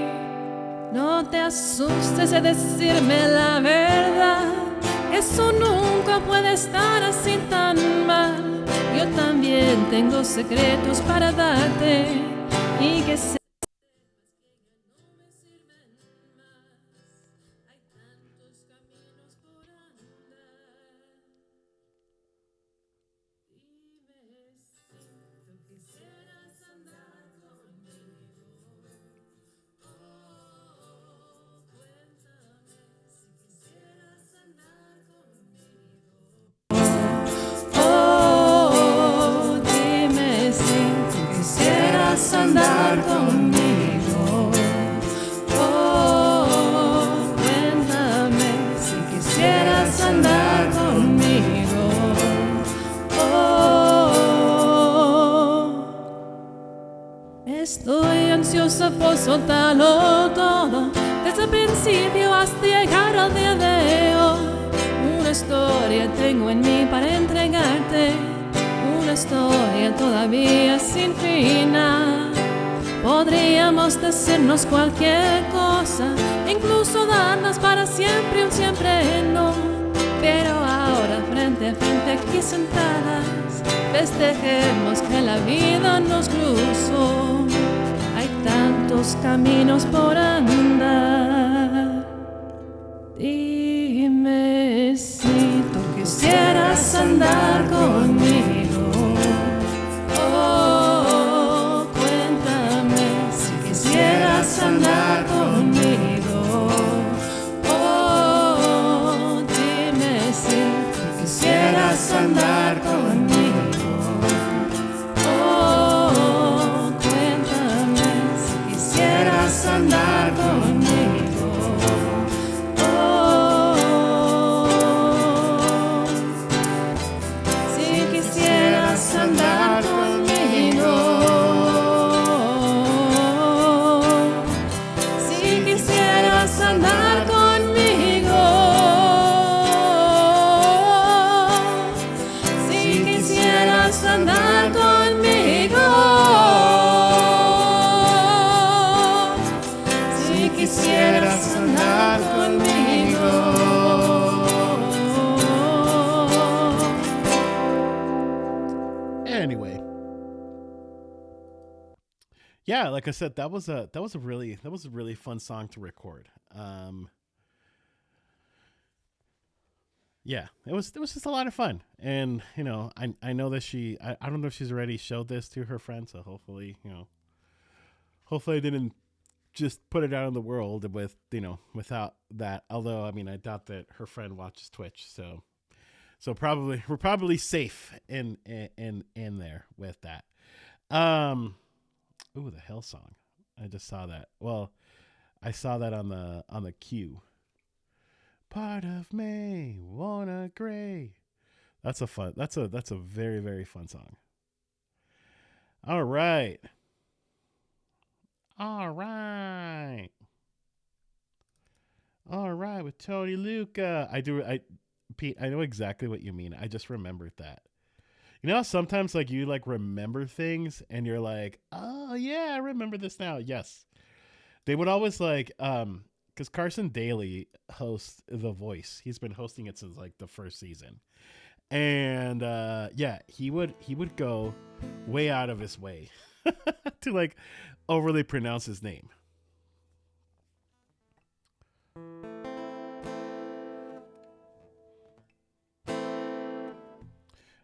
No te asustes de decirme la verdad. Eso nunca puede estar así tan mal. Yo también tengo secretos para darte y que se andar conmigo. Oh, cuéntame si quisieras andar conmigo. Oh, estoy ansiosa por soltarlo todo, desde el principio hasta llegar al día de hoy. Una historia tengo en mí para entregarte. Una historia todavía sin final. Podríamos decirnos cualquier cosa, incluso darnos para siempre un siempre no. Pero ahora frente a frente aquí sentadas, festejemos que la vida nos cruzó. Hay tantos caminos por andar. Dime si tú quisieras andar conmigo. Oh, cuéntame si quisieras andar conmigo. Oh, dime si tú quisieras andar conmigo. Oh, cuéntame si quisieras andar conmigo. Oh, si quisieras andar conmigo. Si quisieras andar conmigo. Si quisieras andar conmigo. Si quisieras andar conmigo. Anyway, yeah, like I said, that was a really fun song to record. Yeah, it was just a lot of fun, and I know that I don't know if she's already showed this to her friends, so hopefully hopefully I didn't just put it out in the world with without that. Although I doubt that her friend watches Twitch, so probably we're probably safe in there with that. Um, ooh, the Hell song. I just saw that. Well, I saw that on the queue. Part of me wanna gray. That's a fun. That's a very very fun song. All right. All right. All right with Tony Luca. Pete, I know exactly what you mean. I just remembered that. You know how sometimes like you like remember things and you're like, "Oh, yeah, I remember this now." Yes. They would always like cuz Carson Daly hosts The Voice. He's been hosting it since like the first season. And yeah, he would go way out of his way to like overly pronounce his name.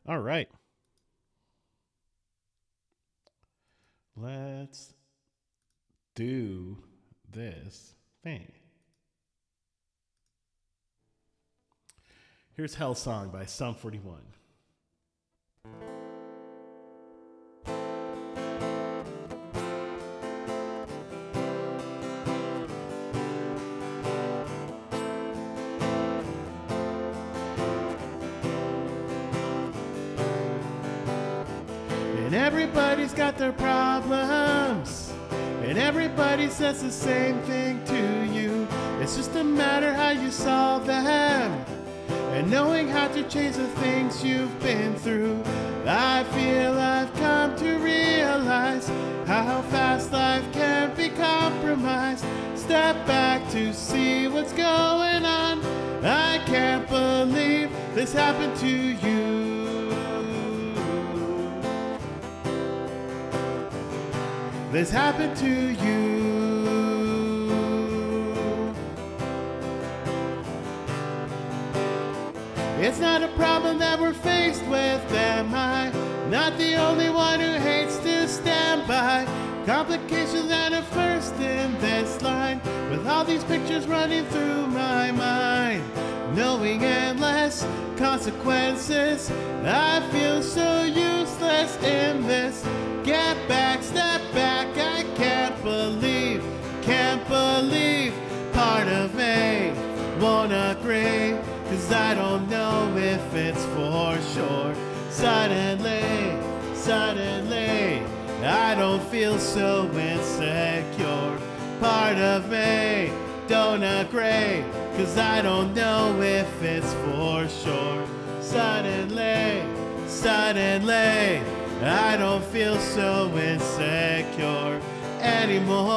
All right. Let's do this thing. Here's Hell Song by Sum 41. And everybody's got their problems. And everybody says the same thing to you. It's just a matter how you solve them. And knowing how to change the things you've been through. I feel I've come to realize how fast life can be compromised. Step back to see what's going on. I can't believe this happened to you. This happened to you. It's not a problem that we're faced with. Am I not the only one who hates to stand by? Complications and a first in this line, with all these pictures running through my mind. Knowing endless consequences, I feel so useless in this. Get back, step back, I can't believe part of me won't agree. Cause I don't know if it's for sure. Suddenly, I don't feel so insecure. Part of me don't agree. Cause I don't know if it's for sure. Suddenly, I don't feel so insecure anymore.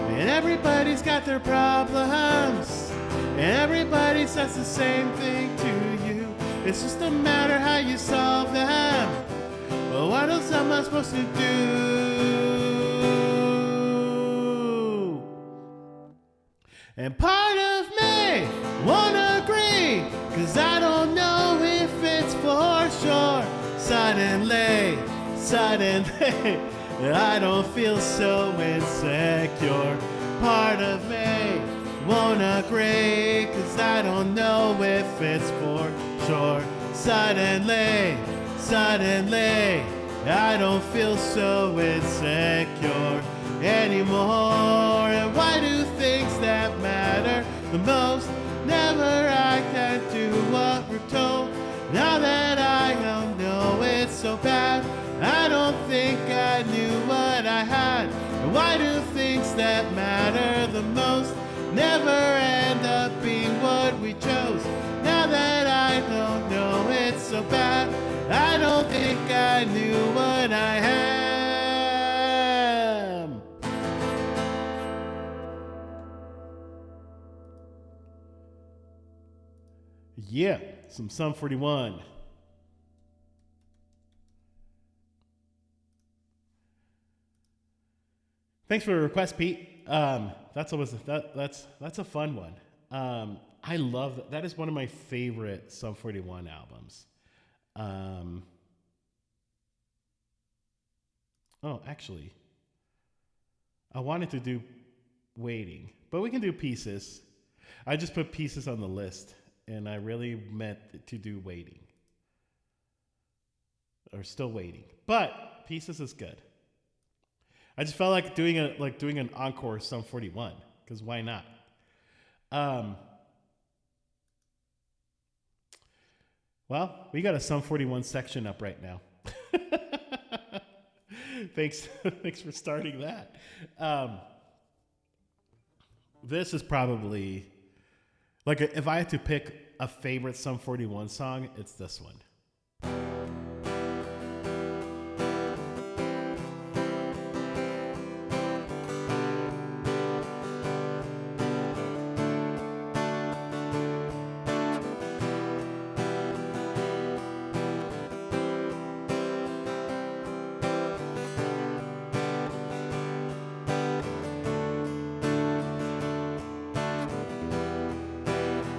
And everybody's got their problems. And everybody says the same thing to you. It's just a matter how you solve them. Well, what else am I supposed to do? And part of me won't agree. Cause I don't know if it's for sure. Suddenly, I don't feel so insecure. Part of me won't agree. Cause I don't know if it's for sure. Suddenly, I don't feel so insecure anymore. And why do things that matter the most never act and do what we're told? Now that I don't know it's so bad, I don't think I knew what I had. And why do things that matter the most never end up being what we chose? Now that I don't know it's so bad, I don't think I knew what I am. Yeah, some Sum 41. Thanks for the request, Pete. That's a fun one. I love that. That is one of my favorite Sum 41 albums. Oh, actually, I wanted to do waiting, but we can do pieces. I just put pieces on the list, and I really meant to do waiting. Or still waiting. But pieces is good. I just felt like doing an encore Sum 41, because why not? Well, we got a Sum 41 section up right now. Thanks for starting that. This is probably like if I had to pick a favorite Sum 41 song, it's this one.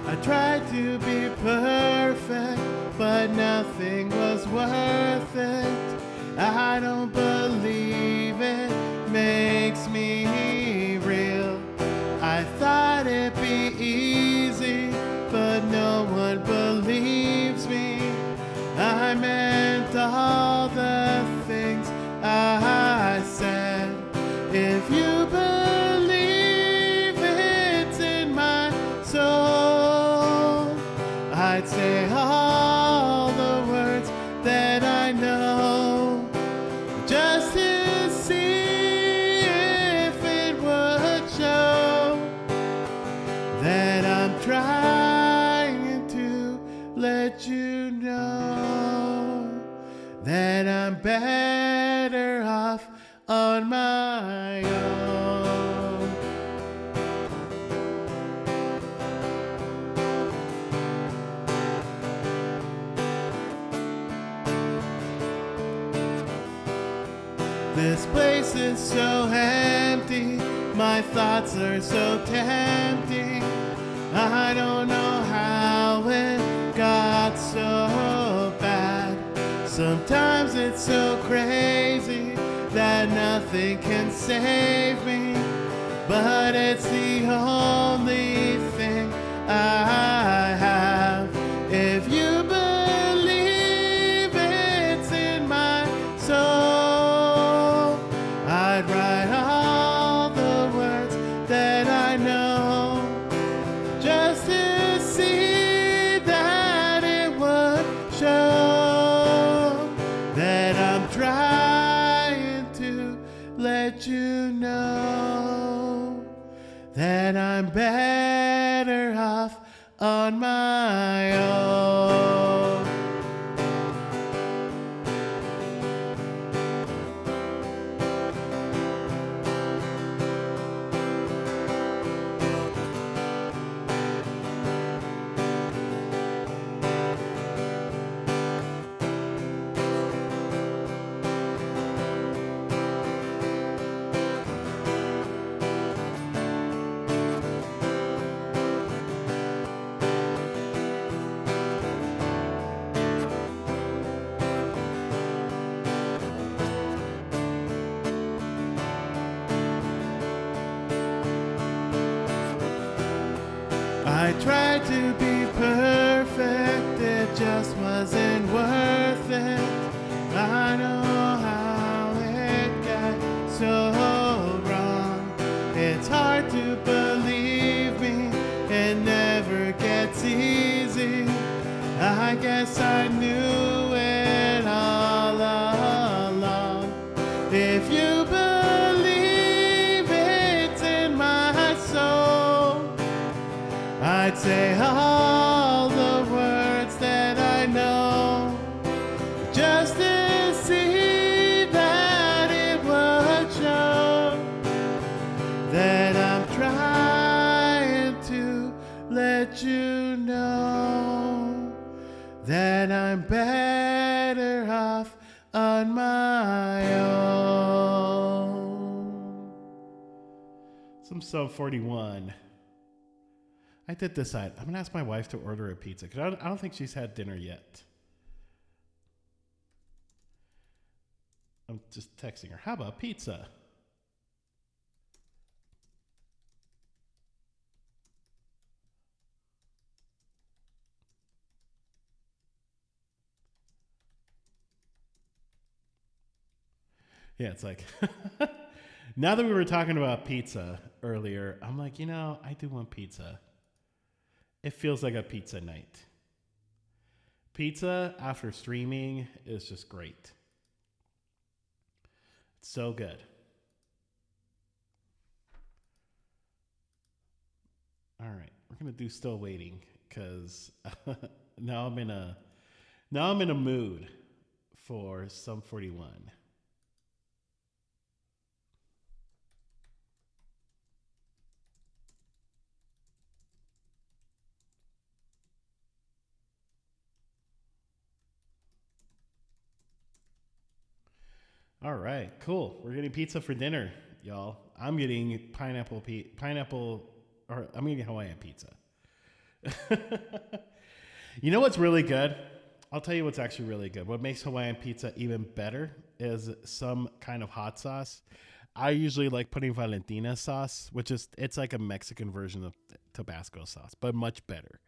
I tried to be perfect, but nothing was worth it. I don't believe it makes me real. I thought it'd be easy, but no one believes me. I meant all the things I said. If you believe it's in my soul, I'd say all the words that I know, just to see if it would show that I'm trying to let you know that I'm better off on my own. This place is so empty, my thoughts are so tempting. I don't know how it got so bad. Sometimes it's so crazy that nothing can save me, but it's the only thing I have. If you believe it's in my soul, I'd write all the words that I know, just to see that it would show that I'm trying to let you know that I'm better off on my own. I tried to be perfect, it just wasn't worth it. I know how it got so wrong. It's hard to believe me, it never gets easy. I guess I knew it all along. If you believe it's in my soul, I'd say all the words that I know, just to see that it would show that I'm trying to let you know that I'm better off on my own. Some Sum 41. I did decide. I'm going to ask my wife to order a pizza because I don't think she's had dinner yet. I'm just texting her. How about pizza? Yeah, it's like now that we were talking about pizza earlier, I'm like, I do want pizza. It feels like a pizza night. Pizza after streaming is just great. It's so good. All right, we're gonna do still waiting because now I'm in a mood for Sum 41. All right, cool. We're getting pizza for dinner, y'all. I'm getting pineapple, or I'm getting Hawaiian pizza. You know what's really good? I'll tell you what's actually really good. What makes Hawaiian pizza even better is some kind of hot sauce. I usually like putting Valentina sauce, it's like a Mexican version of Tabasco sauce, but much better.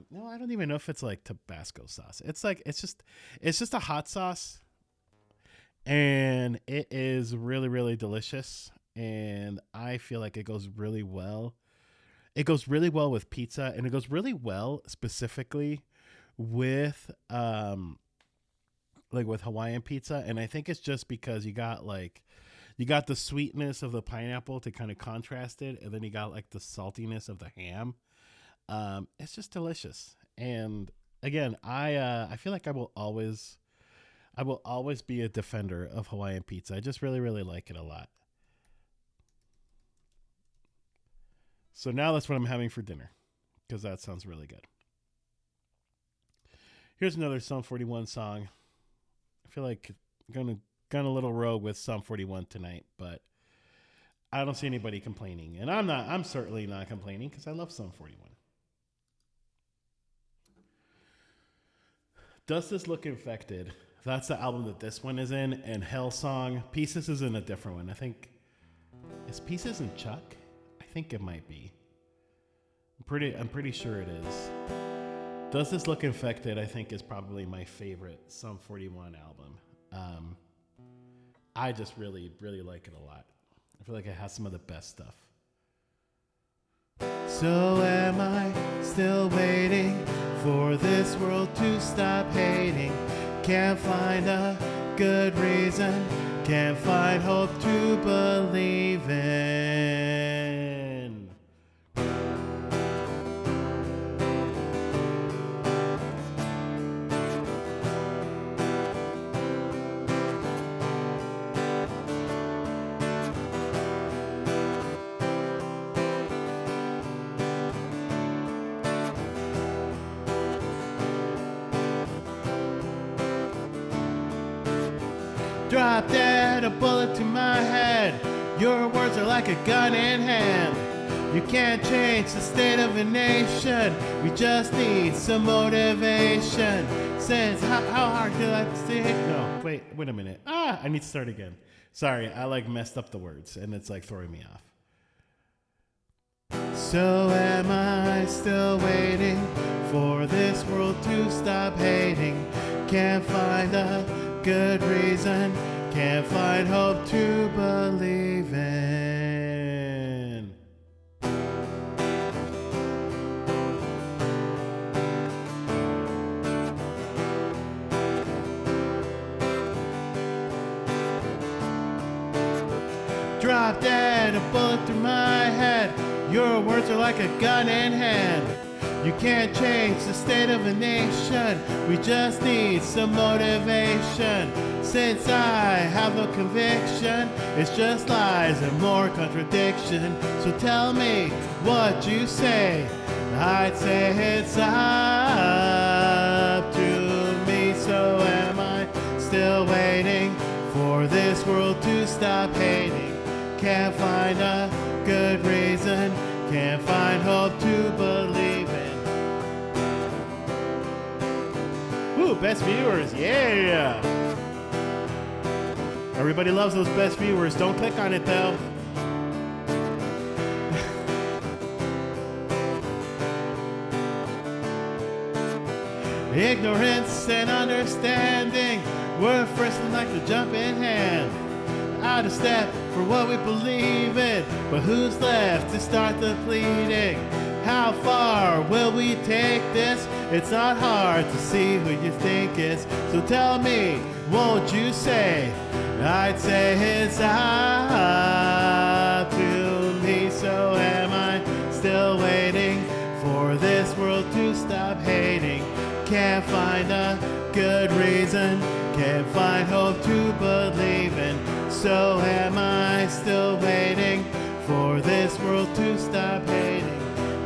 No, I don't even know if it's like Tabasco sauce. It's just a hot sauce, and it is really, really delicious. And I feel like it goes really well. It goes really well with pizza, and it goes really well specifically with like with Hawaiian pizza. And I think it's just because you got the sweetness of the pineapple to kind of contrast it, and then you got like the saltiness of the ham. It's just delicious. And again, I feel like I will always be a defender of Hawaiian pizza. I just really, really like it a lot. So now that's what I'm having for dinner, because that sounds really good. Here's another Sum 41 song. I feel like I'm gonna a little rogue with Sum 41 tonight, but I don't see anybody complaining. And I'm certainly not complaining because I love Sum 41. Does This Look Infected? That's the album that this one is in, and Hell Song. Pieces is in a different one. I think, is Pieces in Chuck? I think it might be. I'm pretty sure it is. Does This Look Infected? I think is probably my favorite Sum 41 album. I just really, really like it a lot. I feel like it has some of the best stuff. So am I still waiting for this world to stop hating? Can't find a good reason, can't find hope to believe in. Drop dead, a bullet to my head. Your words are like a gun in hand. You can't change the state of a nation. We just need some motivation. Since how hard could I stay? No, wait a minute. I need to start again. Sorry, I like messed up the words, and it's like throwing me off. So am I still waiting for this world to stop hating? Can't find a good reason, can't find hope to believe in. Drop dead, a bullet through my head. Your words are like a gun in hand. You can't change the state of a nation. We just need some motivation. Since I have no conviction, it's just lies and more contradiction. So tell me what you say. I'd say it's up to me. So am I still waiting for this world to stop hating? Can't find a good reason, can't find hope to believe in. Ooh, best viewers, yeah! Everybody loves those best viewers. Don't click on it though. Ignorance and understanding were first and like the jump in hand. out of step for what we believe in. But who's left to start the pleading? How far will we take this? It's not hard to see who you think is. So tell me, won't you say? I'd say it's up to me. So am I still waiting for this world to stop hating? Can't find a good reason, can't find hope to believe in. So am I still waiting for this world to stop hating?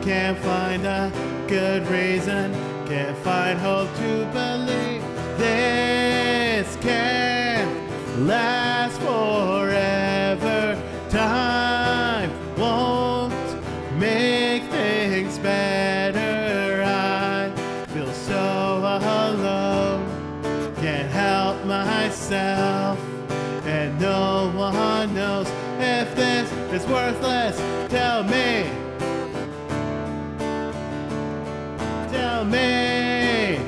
Can't find a good reason, can't find hope to believe. This can't last forever. Time won't make things better. I feel so alone, can't help myself, and no one knows if this is worthless. Tell me. Tell me.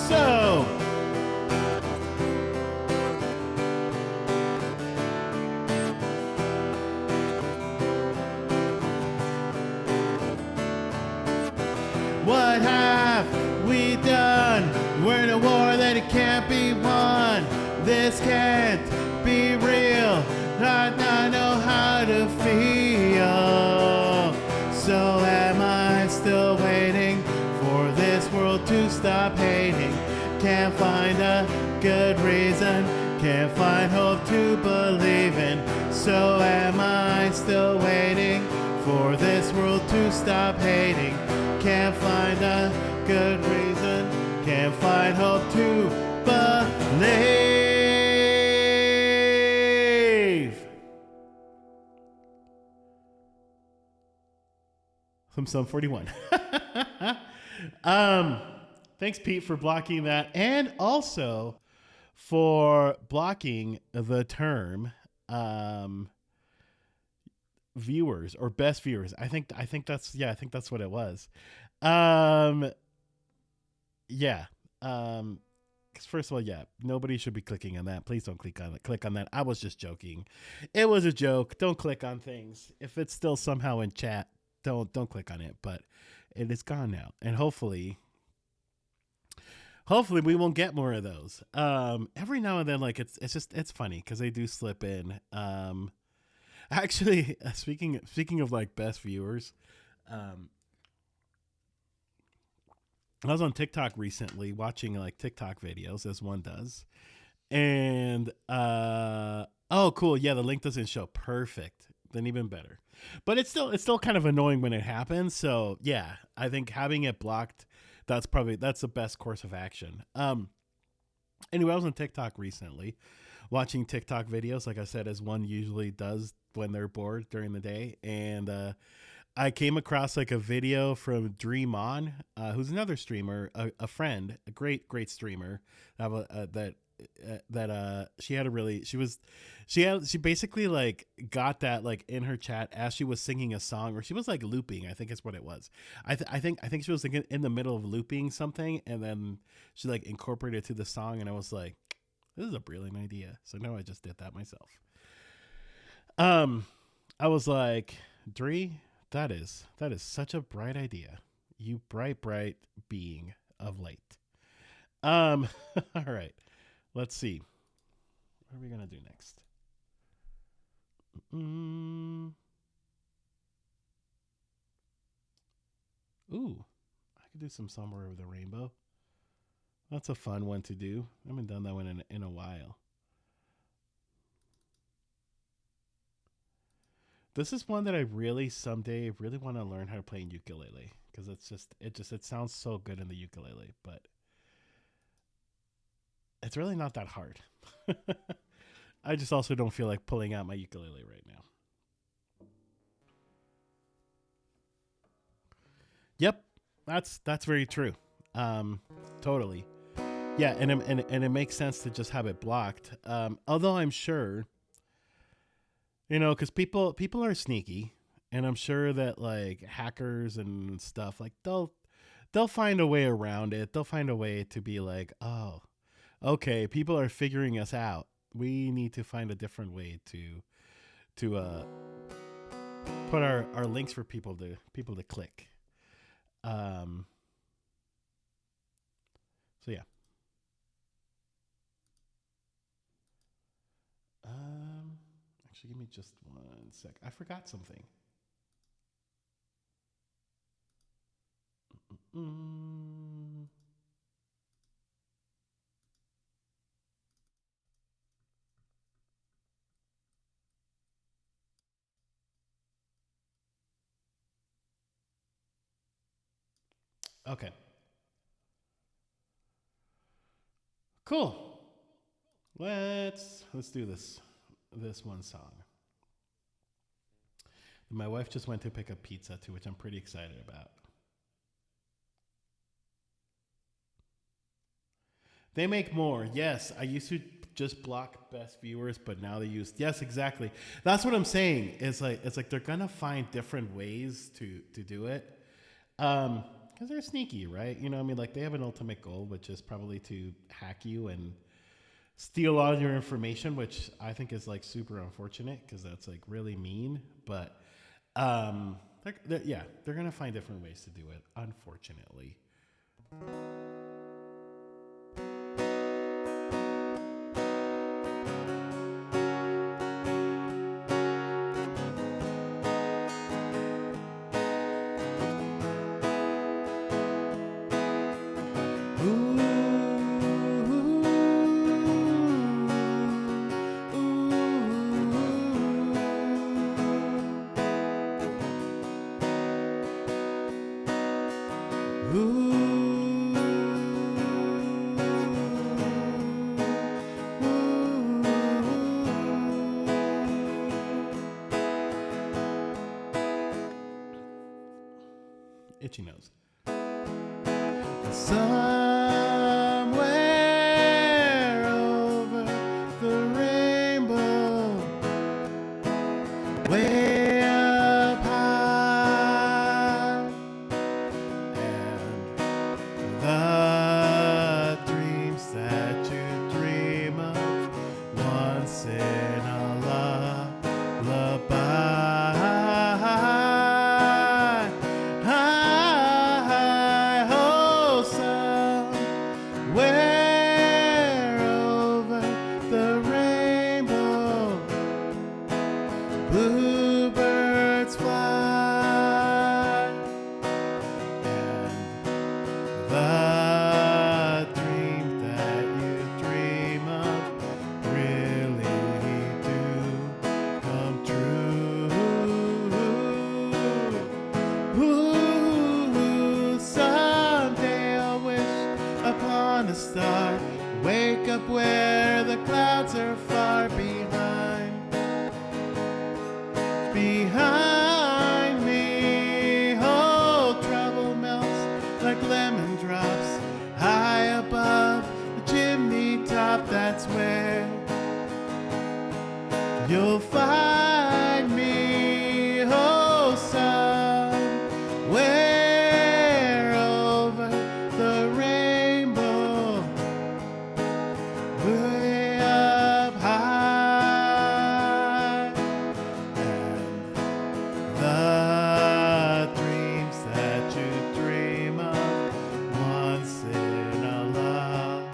So what have we done? We're in a war that it can't be won. This can't be real. I know how to feel. So am I still waiting for this world to stop hating? Can't find a good reason, can't find hope to believe in. So am I still waiting for this world to stop hating? Can't find a good reason, can't find hope to believe. From Sum 41. Thanks, Pete, for blocking that, and also for blocking the term viewers or best viewers. I think that's what it was. Yeah. Because first of all, yeah, nobody should be clicking on that. Please don't click on that. I was just joking. It was a joke. Don't click on things. If it's still somehow in chat, don't click on it. But it is gone now, and hopefully we won't get more of those. Every now and then, like it's funny because they do slip in. Actually, speaking of like best viewers, I was on TikTok recently watching like TikTok videos, as one does, and oh cool, yeah, the link doesn't show. Perfect, then even better. But it's still kind of annoying when it happens. So yeah, I think having it blocked, that's the best course of action. Anyway, I was on TikTok recently, watching TikTok videos, like I said, as one usually does when they're bored during the day, and I came across like a video from Dream On, who's another streamer, a friend, a great streamer that she basically like got that like in her chat as she was singing a song, or she was like looping. I think it's what it was. I think she was like in the middle of looping something, and then she like incorporated it to the song, and I was like, this is a brilliant idea. So now I just did that myself. I was like, Dree, that is such a bright idea. You bright being of late. All right. Let's see. What are we going to do next? Ooh, I could do some Somewhere Over the Rainbow. That's a fun one to do. I haven't done that one in a while. This is one that I someday really want to learn how to play in ukulele, because it sounds so good in the ukulele, but it's really not that hard. I just also don't feel like pulling out my ukulele right now. Yep, that's very true. Totally. Yeah, and it makes sense to just have it blocked. Although I'm sure, because people are sneaky, and I'm sure that like hackers and stuff, like they'll find a way around it. They'll find a way to be like, oh, Okay, people are figuring us out. We need to find a different way to put our links for people to click. Um, so yeah. Um, Actually, give me just 1 sec. I forgot something. Mm. Okay, cool. Let's do this one song. My wife just went to pick up pizza too, which I'm pretty excited about. They make more. Yes, I used to just block best viewers, but now they use yes, exactly. That's what I'm saying. It's like they're gonna find different ways to do it. Because they're sneaky, right? You know, what I mean, like they have an ultimate goal, which is probably to hack you and steal all your information, which I think is like super unfortunate because that's like really mean. But yeah, they're gonna find different ways to do it. Unfortunately. Itchy nose. Somewhere over the rainbow, way up high, and the dreams that you dream of once in a lullaby. Bluebirds fly, and the dream that you dream of really do come true. Ooh, someday I'll wish upon a star, wake up where the clouds are far behind me. Oh, trouble melts like lemon drops high above the chimney top. That's where you'll find me. Oh, somewhere over the rainbow, way up high. The dreams that you dream of once in a lullaby.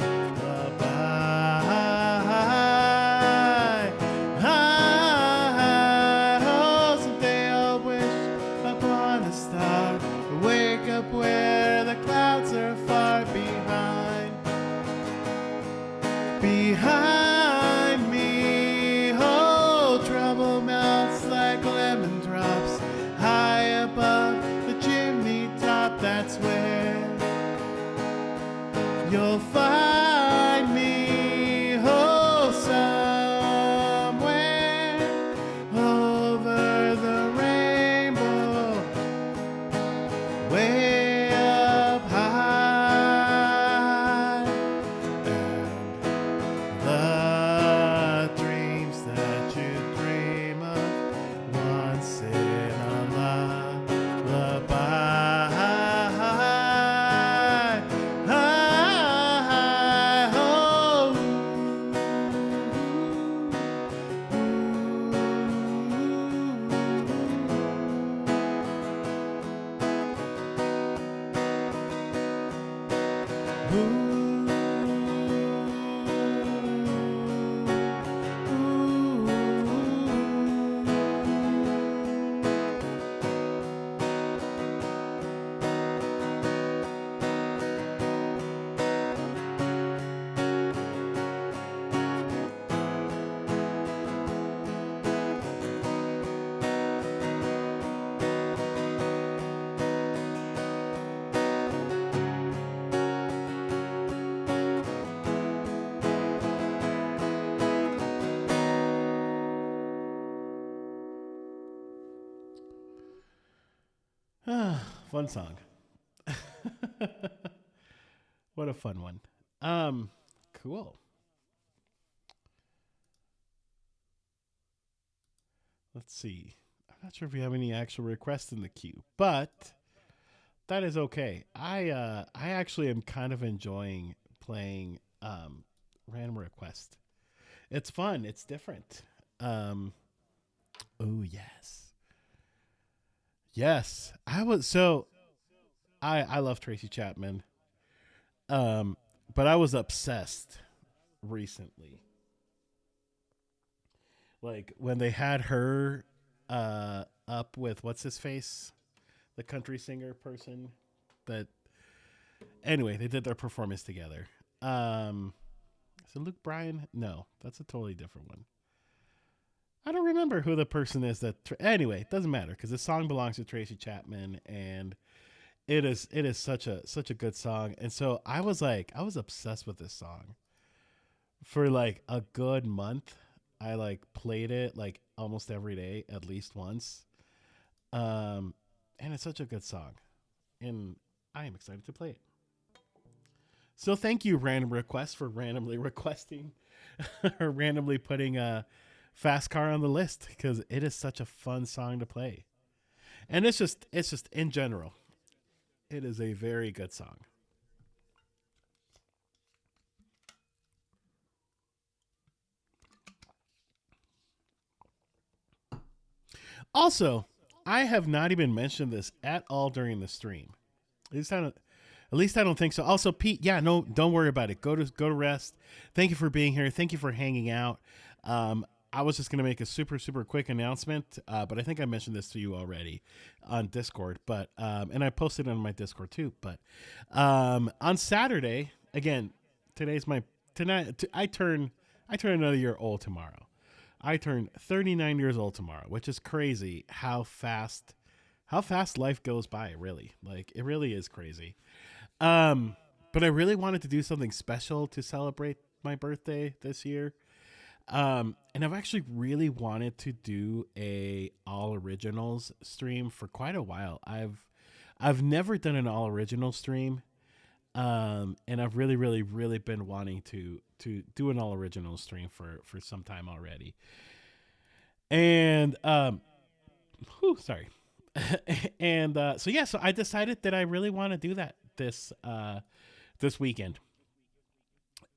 Fun song. What a fun one. Um, cool. Let's see. I'm not sure if we have any actual requests in the queue, but that is okay. I actually am kind of enjoying playing random request. It's fun. It's different. Um, oh yes, yes. I love Tracy Chapman. Um, but I was obsessed recently. Like when they had her up with what's his face, the country singer person. That anyway, they did their performance together. Is it Luke Bryan? No, that's a totally different one. I don't remember who the person is that. Anyway, it doesn't matter because the song belongs to Tracy Chapman, and it is such a good song. And so I was obsessed with this song for like a good month. I like played it like almost every day, at least once. Um, and it's such a good song, and I am excited to play it. So thank you, Random Request, for randomly requesting or randomly putting a fast car on the list because it is such a fun song to play. And it's just in general, it is a very good song. Also, I have not even mentioned this at all during the stream. At least I don't, at least I don't think so. Also, Pete, yeah, no, don't worry about it. Go to rest. Thank you for being here. Thank you for hanging out. I was just gonna make a super quick announcement, but I think I mentioned this to you already on Discord. But and I posted it on my Discord too. But on Saturday, again, today's my tonight. I turn another year old tomorrow. I turn 39 years old tomorrow, which is crazy how fast life goes by, really. Like it really is crazy. Um but I really wanted to do something special to celebrate my birthday this year. And I've actually really wanted to do a all originals stream for quite a while. I've never done an all original stream. And I've really been wanting to do an all original stream for some time already. And whew, sorry. And so yeah, so I decided that I really want to do that this weekend.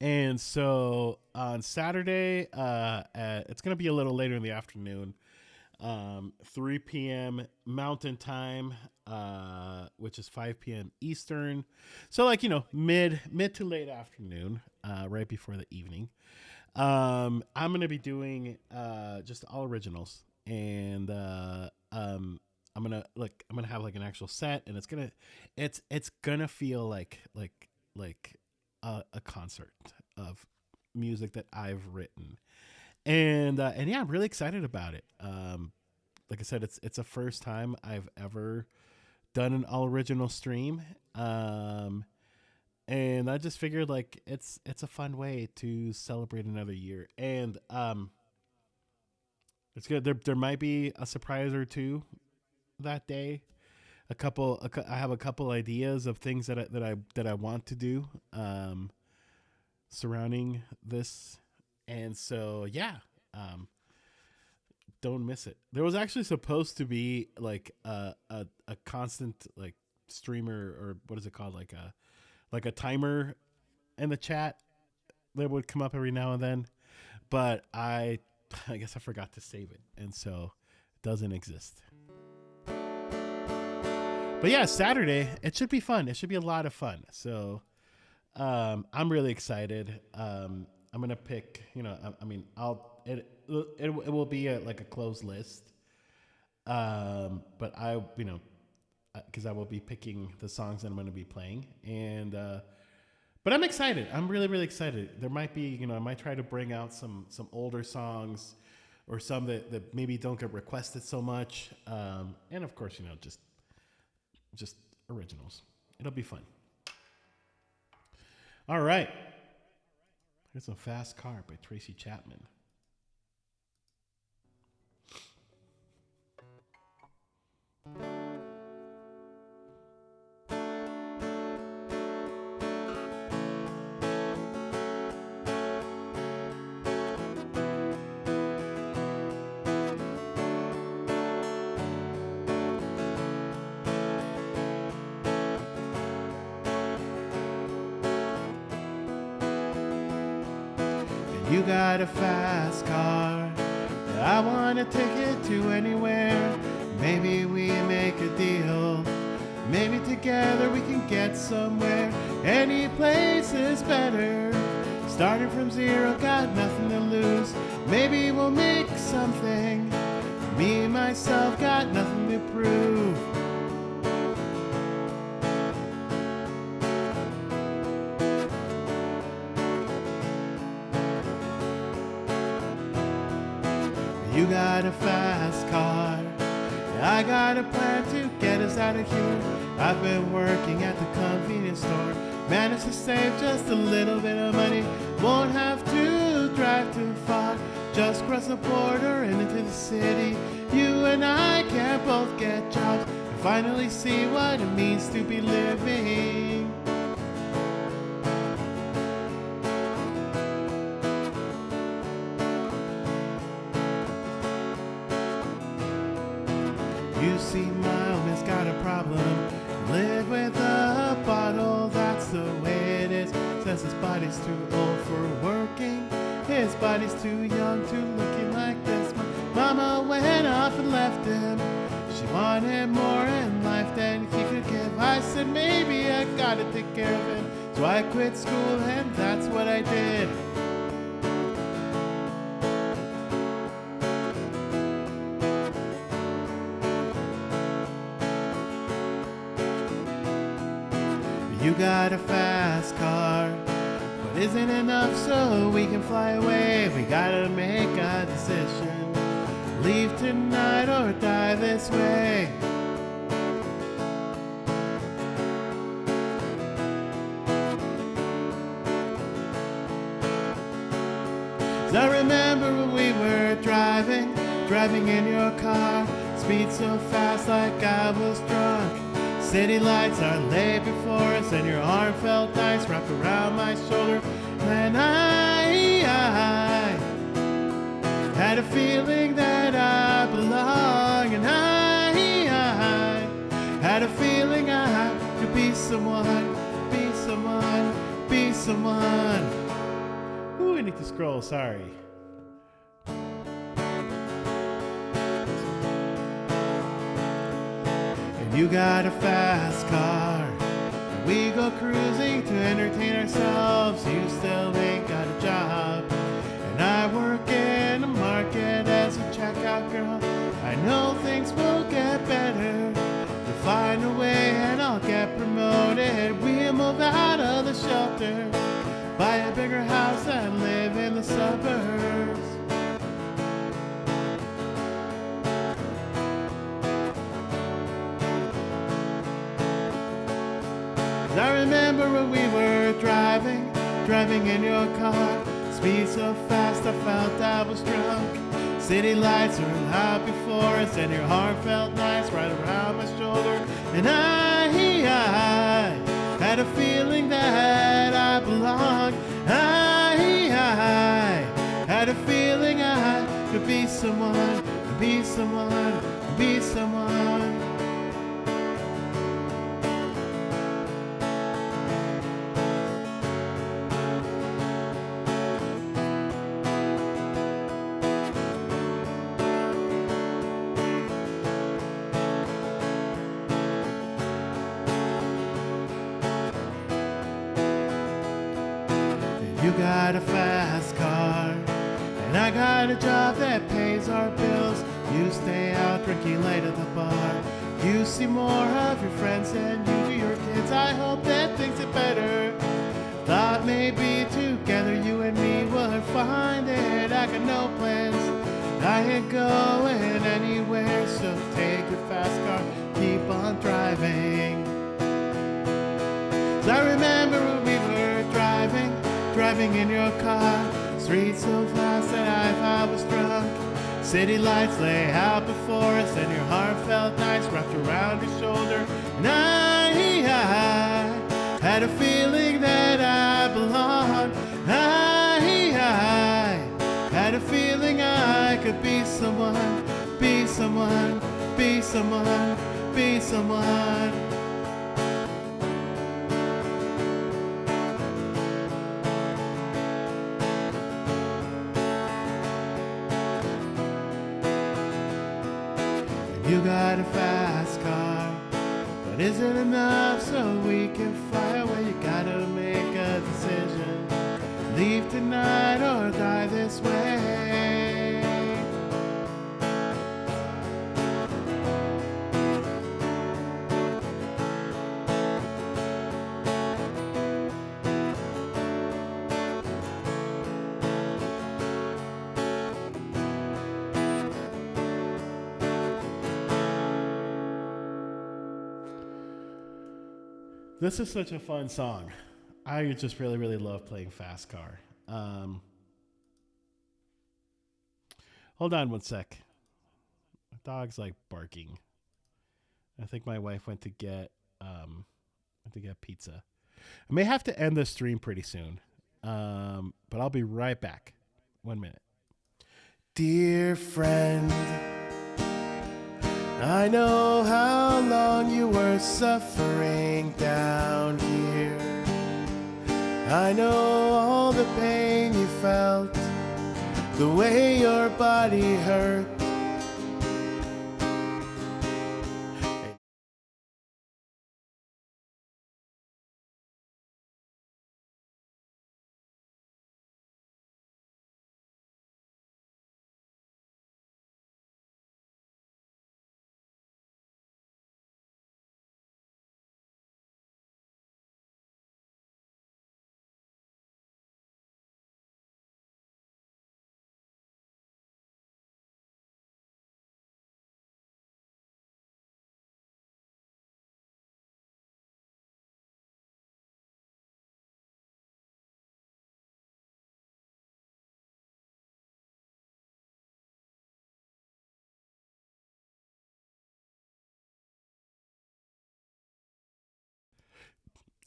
And so on Saturday, it's gonna be a little later in the afternoon, 3 p.m. Mountain Time, which is 5 p.m. Eastern. So like mid to late afternoon, right before the evening. I'm gonna be doing just all originals, and I'm gonna have like an actual set, and it's gonna feel like a concert of music that I've written, and yeah, I'm really excited about it. Like I said, it's a first time I've ever done an all original stream. And I just figured like it's a fun way to celebrate another year, and it's good. There might be a surprise or two that day. I have a couple ideas of things that I want to do surrounding this, and so yeah, um, don't miss it. There was actually supposed to be like a constant like streamer, or what is it called, like a timer in the chat that would come up every now and then, but I guess I forgot to save it, and so it doesn't exist. But yeah, Saturday it should be fun. It should be a lot of fun. So I'm really excited. I'm gonna pick. I mean, it will be like a closed list. But because I will be picking the songs that I'm gonna be playing, and but I'm excited. I'm really excited. There might be, I might try to bring out some older songs, or some that maybe don't get requested so much. And of course, just originals. It'll be fun. All right. Here's a fast car by Tracy Chapman. You got a fast car. I want a ticket to anywhere. Maybe we make a deal. Maybe together we can get somewhere. Any place is better. Starting from zero, got nothing to lose. Maybe we'll make something. Me, myself, got nothing to prove. You got a fast car. I got a plan to get us out of here. I've been working at the convenience store. Managed to save just a little bit of money. Won't have to drive too far. Just cross the border and into the city. You and I can both get jobs and finally see what it means to be living. You see, my old man's got a problem. Live with a bottle, that's the way it is. Says his body's too old for working. His body's too young to looking like this. My mama went off and left him. She wanted more in life than he could give. I said maybe I gotta take care of him. So I quit school and that's what I did. You got a fast car, but isn't enough so we can fly away. We gotta make a decision. Leave tonight or die this way. I remember when we were driving in your car. Speed so fast like I was drunk. City lights are laid before us and your arm felt nice wrapped around my shoulder. And I had a feeling that I belong. And I had a feeling I could be someone, be someone, be someone. Ooh, I need to scroll, sorry. You got a fast car. We go cruising to entertain ourselves. You still ain't got a job. And I work in a market as a checkout girl. I know things will get better. You'll find a way and I'll get promoted. We'll move out of the shelter, buy a bigger house and live in the suburbs. I remember when we were driving in your car. Speed so fast I felt I was drunk. City lights were out before us and your arm felt nice right around my shoulder. And I had a feeling that I belonged. I had a feeling I could be someone, be someone, be someone. You got a fast car, and I got a job that pays our bills. You stay out drinking late at the bar. You see more of your friends than you do your kids. I hope that things are better. Thought maybe together you and me would find it. I got no plans, I ain't going anywhere. So take your fast car, keep on driving. 'Cause I remember when we were driving in your car. Streets so fast that I thought I was drunk. City lights lay out before us and your heart felt nice wrapped around your shoulder. And I had a feeling that I belonged. I had a feeling I could be someone, be someone, be someone, be someone. You got a fast car, but is it enough so we can fly away? You gotta make a decision. Leave tonight or die this way. This is such a fun song. I just really, really love playing Fast Car. Hold on one sec. My dog's like barking. I think my wife went to get pizza. I may have to end the stream pretty soon, but I'll be right back. 1 minute. Dear friend, I know how long you were suffering down here. I know all the pain you felt, the way your body hurt.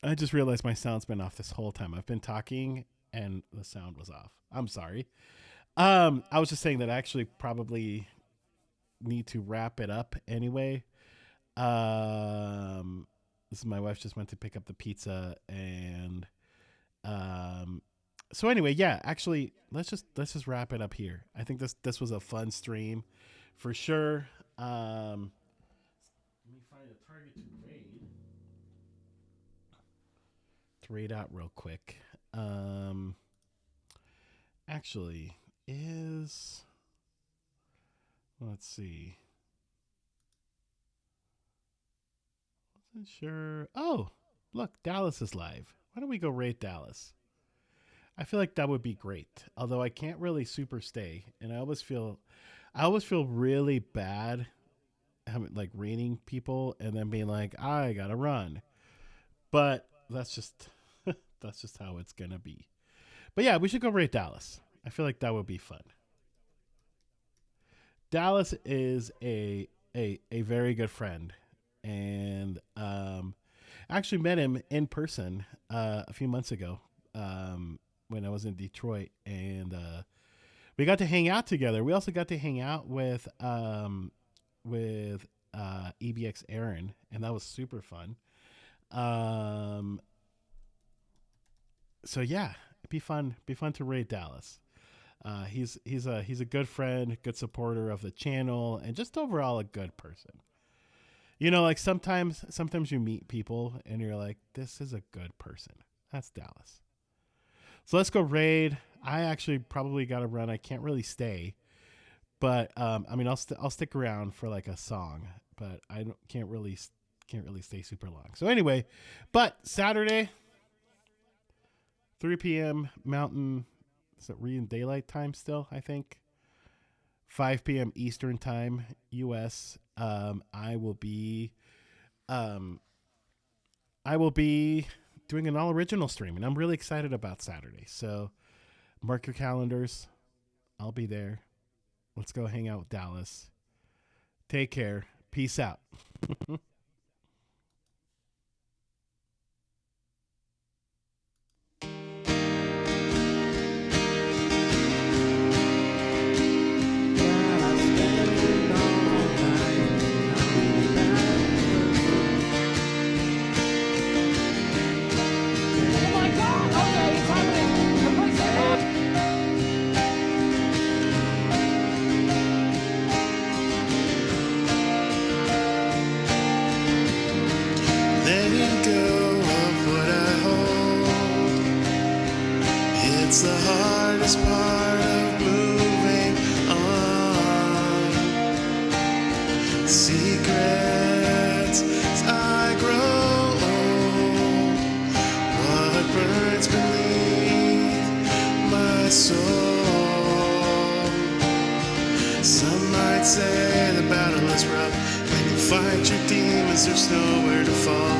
I just realized my sound's been off this whole time. I've been talking and the sound was off. I'm sorry. I was just saying that I actually probably need to wrap it up anyway. This is my wife just went to pick up the pizza and so anyway, yeah, actually let's just wrap it up here. I think this was a fun stream for sure. Let me find a target to raid out real quick. Actually is, let's see. Wasn't sure. Oh, look, Dallas is live. Why don't we go raid Dallas? I feel like that would be great. Although I can't really super stay, and I always feel really bad having like raiding people and then being like, I gotta run. But that's just that's just how it's gonna be. But yeah, we should go raid Dallas. I feel like that would be fun. Dallas is a very good friend, and actually met him in person a few months ago when I was in Detroit, and we got to hang out together. We also got to hang out with EBX Aaron, and that was super fun. So yeah, it'd be fun to raid Dallas. He's a good friend, good supporter of the channel, and just overall a good person. You know, like sometimes you meet people and you're like, this is a good person. That's Dallas. So let's go raid. I actually probably got to run. I can't really stay, but I mean, I'll stick around for like a song, but I can't really stay super long. So anyway, but Saturday, 3 p.m. Mountain. Is it in daylight time still? I think 5 p.m. Eastern time, U.S. I will be doing an all original stream, and I'm really excited about Saturday. So mark your calendars. I'll be there. Let's go hang out with Dallas. Take care. Peace out. hardest part of moving on. Secrets as I grow old. What burns beneath my soul? Some might say the battle is rough. When you fight your demons, there's nowhere to fall.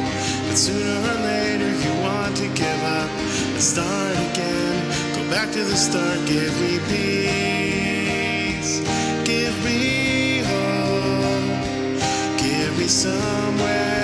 But sooner or later you want to give up and start again. Go back to the start, give me peace, give me hope, give me somewhere